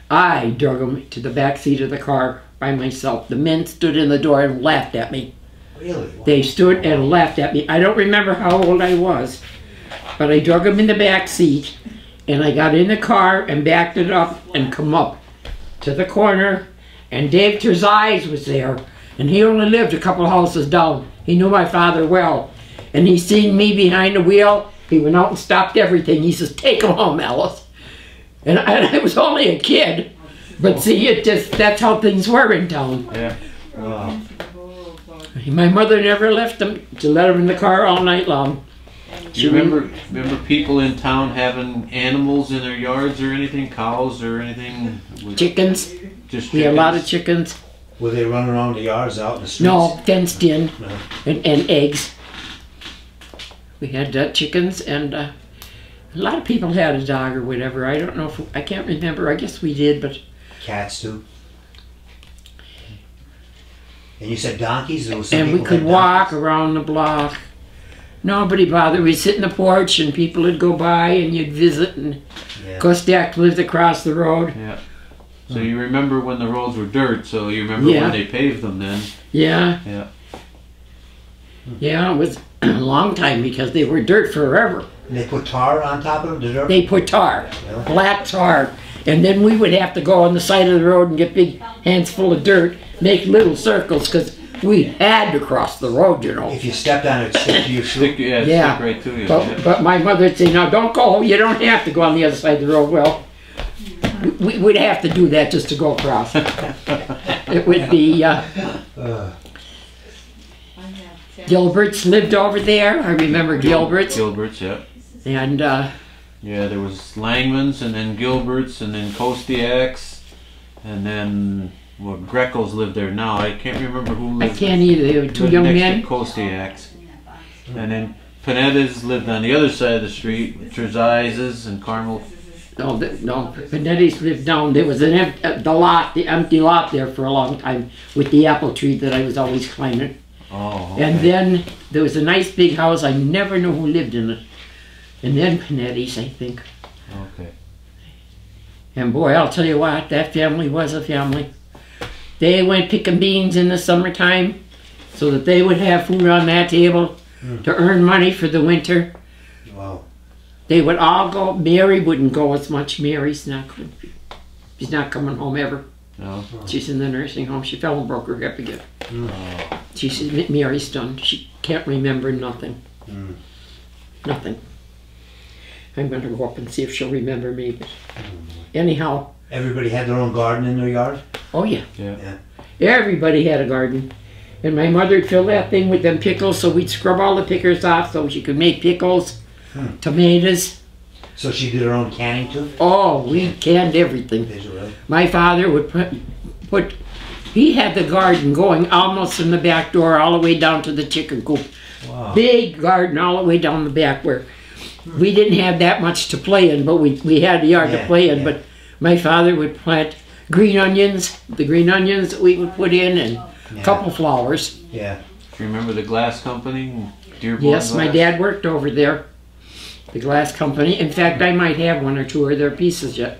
I drug him to the back seat of the car by myself. The men stood in the door and laughed at me. Really? They stood and laughed at me. I don't remember how old I was, but I drug him in the back seat, and I got in the car and backed it up and come up to the corner, and Dave Terzais was there, and he only lived a couple houses down. He knew my father well, and he seen me behind the wheel. He went out and stopped everything. He says, "Take him home, Alice." And I was only a kid, but see, that's how things were in town. Yeah. Wow. My mother never left him to let him in the car all night long. Do you remember people in town having animals in their yards or anything? Cows or anything? Chickens. Just We had a lot of chickens? chickens. Were they running around the yards out in the streets? No, fenced in, No. and eggs. We had chickens, and a lot of people had a dog or whatever. I don't know if, I can't remember. I guess we did, but Cats too. And you said donkeys? There was some and we people could had walk donkeys? around the block. Nobody bothered. We'd sit in the porch, and people would go by, and you'd visit. And Yeah. Kostak lived across the road. Yeah. So you remember when the roads were dirt, so you remember Yeah. when they paved them then. Yeah. Yeah. Yeah, it was a long time because they were dirt forever. And they put tar on top of them, the dirt? They put tar, Really? black tar. And then we would have to go on the side of the road and get big hands full of dirt, make little circles, because we had to cross the road, you know. If you stepped on it, it'd stick to your shoe. It'd Yeah. stick right to you. But my mother would say, "No, don't go. You don't have to go on the other side of the road." Well, we would have to do that just to go across. It would be Gilbert's lived over there. I remember Gilbert's. Gilbert's, yeah. And Yeah, there was Langman's, and then Gilbert's, and then Kostiak's, and then, well, Greco's lived there now. I can't remember who I lived can't either. They were two lived young next men. to Kostiak's. And then Panetta's lived on the other side of the street, Trezai's and Carmel. No, Panetti's lived down. There was the empty lot there for a long time with the apple tree that I was always climbing. Oh, okay. And then there was a nice big house. I never knew who lived in it. And then Panetti's, I think. Okay. And boy, I'll tell you what, that family was a family. They went picking beans in the summertime so that they would have food on that table to earn money for the winter. Wow. They would all go. Mary wouldn't go as much. Mary's not good. She's not coming home ever. No. She's in the nursing home. She fell and broke her hip again. Oh. She said Mary's done. She can't remember nothing. Nothing. I'm going to go up and see if she'll remember me. But anyhow. Everybody had their own garden in their yard? Oh yeah. Yeah. Everybody had a garden. And my mother would fill that thing with them pickles, so we'd scrub all the pickers off so she could make pickles, tomatoes. So she did her own canning too? Oh, we canned everything. Did you really? My father would he had the garden going almost from the back door all the way down to the chicken coop. Wow. Big garden all the way down the back where we didn't have that much to play in, but we had a yard to play in. But my father would plant green onions, the green onions that we would put in, and a couple flowers. Yeah. Do you remember the glass company? Dearborn Yes, my Glass? dad worked over there, the glass company. In fact, I might have one or two of their pieces yet.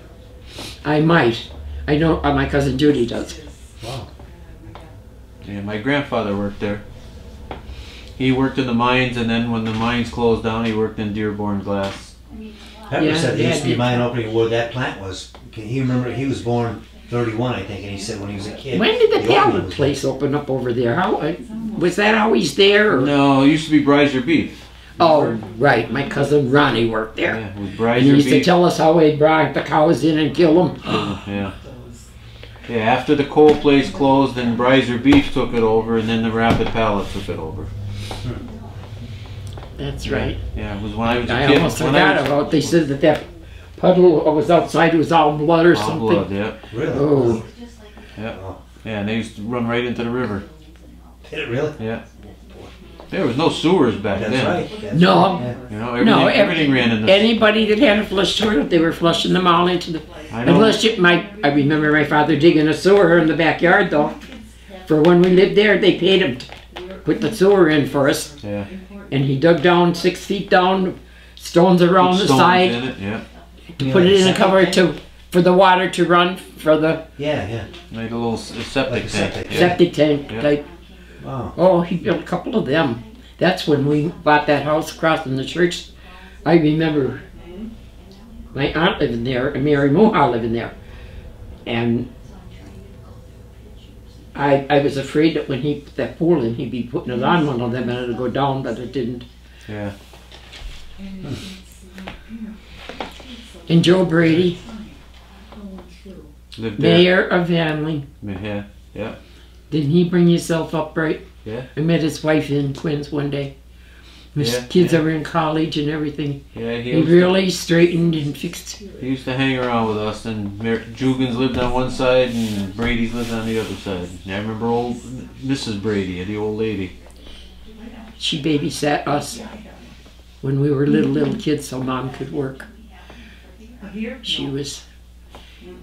I might. I know my cousin Judy does. Wow. Yeah, my grandfather worked there. He worked in the mines, and then when the mines closed down, he worked in Dearborn Glass. Pepper said there used to be yeah. mine opening where that plant was. He remember he was born 31, I think, and he said when he was a kid. When did the opening pallet was place open up over there? How was that always there? Or? No, it used to be Breiser Beef. Oh, right. My cousin Ronnie worked there. Yeah, with And Breiser he used to Beef. tell us how he brought the cows in and kill them. Yeah. Yeah, after the coal place closed, then Breiser Beef took it over, and then the Rapid Pallet took it over. That's right. Yeah, it was when I was a I kid. almost when forgot I was, about. They said that puddle that was outside was all blood or all something. blood, yeah. Really? Oh, Yeah. Yeah, and they used to run right into the river. Did it really? Yeah. There was no sewers back That's then. right. That's no. right. You know, everything, No, everything ran in the... Anybody that had a flush toilet, they were flushing them all into the. I know. Unless I remember my father digging a sewer in the backyard though. For when we lived there, they paid him to put the sewer in for us, Yeah. and he dug down 6 feet down, stones around Put the stones side in it, yeah. to put it in a cover for the water to run for the Yeah, yeah. Made a little septic Like a tank. septic. Yeah. septic tank Yeah. type. Wow. Oh, he built a couple of them. That's when we bought that house across from the church. I remember my aunt living there, and Mary Moha living there. And I was afraid that when he put that pool in, he'd be putting it on one of them and it'd go down, but it didn't. Yeah. And Joe Brady, Lived there. mayor of Hanley, Yeah. Yeah. didn't he bring himself up right? Yeah. I met his wife in Quinns one day. His Yeah, kids yeah. are in college and everything. Yeah, He really straightened and fixed. He used to hang around with us, and Jugans lived on one side, and Brady's lived on the other side. And I remember old Mrs. Brady, the old lady. She babysat us when we were little kids so Mom could work. She was,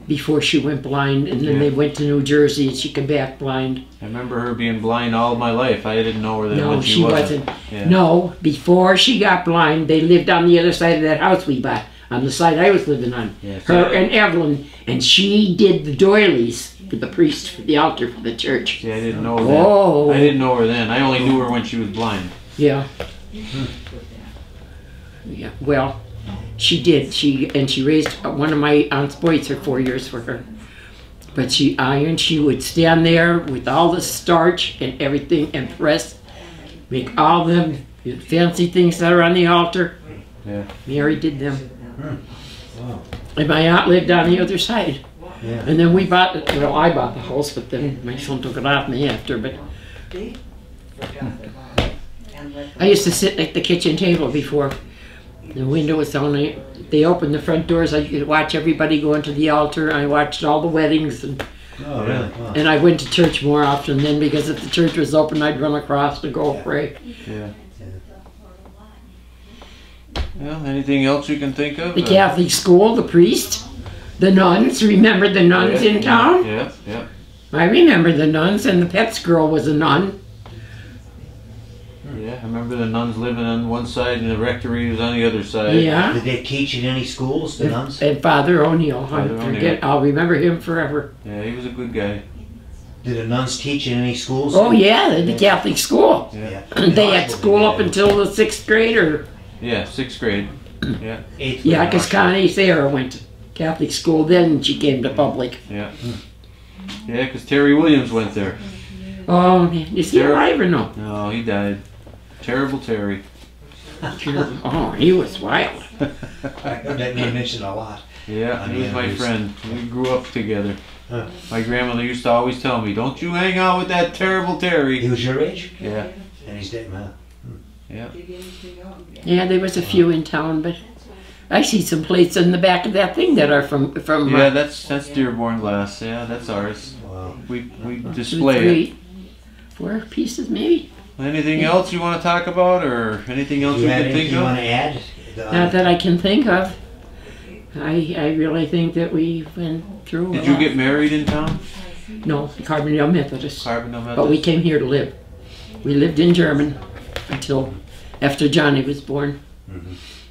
before she went blind, and then Yeah. they went to New Jersey and she came back blind. I remember her being blind all my life. I didn't know her then No, when she wasn't. wasn't. Yeah. No, before she got blind, they lived on the other side of that house we bought, on the side I was living on. Yeah, Her see, and Evelyn, and she did the doilies for the priest for the altar for the church. See, I didn't know her then. Oh. I didn't know her then. I only knew her when she was blind. Yeah. Yeah, well, she did. She raised one of my aunt's boys for 4 years for her. But she ironed. She would stand there with all the starch and everything and press, make all them fancy things that are on the altar. Yeah. Mary did them. Wow. And my aunt lived on the other side. Yeah. And then we bought, well, I bought the house, but then my son took it off me after. But I used to sit at the kitchen table before the window was on. They opened the front doors. I could watch everybody go into the altar. I watched all the weddings, and Oh, really? Wow. and I went to church more often then, because if the church was open, I'd run across to go pray. Yeah. Well, anything else you can think of? The Catholic school, the priest, the nuns. Remember the nuns in town? Yeah, yeah. I remember the nuns, and the Pets girl was a nun. Yeah, I remember the nuns living on one side and the rectory was on the other side. Yeah. Did they teach in any schools, the nuns? And Father O'Neill. Father O'Neill. I'll remember him forever. Yeah, he was a good guy. Did the nuns teach in any schools? Oh yeah, the Catholic school. Yeah. They had school up until the 6th grade, or Yeah, 6th grade. Yeah, 8th yeah, grade, because Connie Sarah went to Catholic school. Then she came to public. yeah. Yeah, because Terry Williams went there. Oh, is he Sarah- alive or no? No, he died. Terrible Terry. Oh, he was wild. I heard that name mentioned a lot. Yeah, he was my Onions. friend. We grew up together. Huh. My grandmother used to always tell me, "Don't you hang out with that terrible He Terry." was your age? Yeah, And he's dead, man. yeah. Yeah, there was a few in town, but I see some plates in the back of that thing that are from Yeah, that's Dearborn glass. Yeah, that's ours. Wow. We 2, display it. 3, 4 pieces maybe. Anything else you want to talk about, or anything else Do you you have can anything think you want of? to add? Not that I can think of. I really think that we went through. Did a you lot. get married in town? No, Carbondale Methodist. Carbondale Methodist? But we came here to live. We lived in German until after Johnny was born.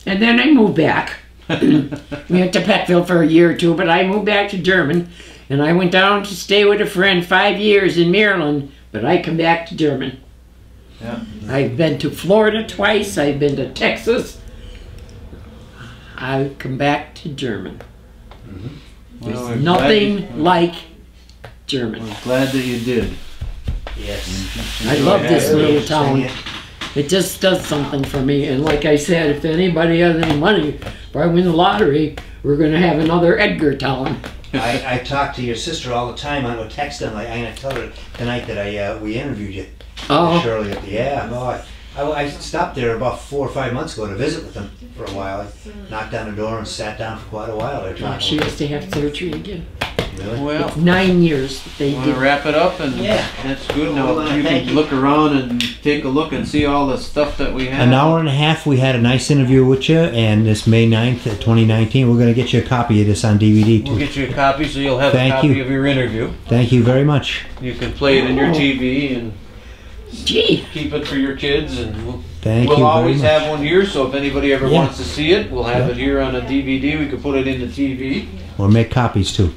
And then I moved back. We went to Petville for a year or two, but I moved back to German. And I went down to stay with a friend 5 years in Maryland, but I come back to German. Yeah. I've been to Florida twice. I've been to Texas. I come back to German. Well, There's we're nothing like German. We're glad that you did. Yes. I love this Really little interesting, town. yeah. It just does something for me. And like I said, if anybody has any money, if I win the lottery, we're going to have another Edgar town. I talk to your sister all the time on a text, and I'm going to tell her tonight that we interviewed you. Oh, Shirley at the I stopped there about 4 or 5 months ago to visit with them for a while. I knocked on the door and sat down for quite a while. There yeah, she talking. has to have surgery again. Really? Well, 9 years that they want to did. wrap it up, and Yeah. that's good. Well, Now you thank can you. look around and take a look and see all the stuff that we have. An hour and a half. We had a nice interview with you, and this May 9th, 2019, we're going to get you a copy of this on DVD We'll too. get you a copy, so you'll have Thank a copy you. of your interview. Thank you very much. You can play it in your Oh. TV and Gee, keep it for your kids, and Thank we'll you very always much. have one here. So if anybody ever Yeah. wants to see it, we'll have Yeah. it here on a DVD. We can put it in the TV. We'll make copies too.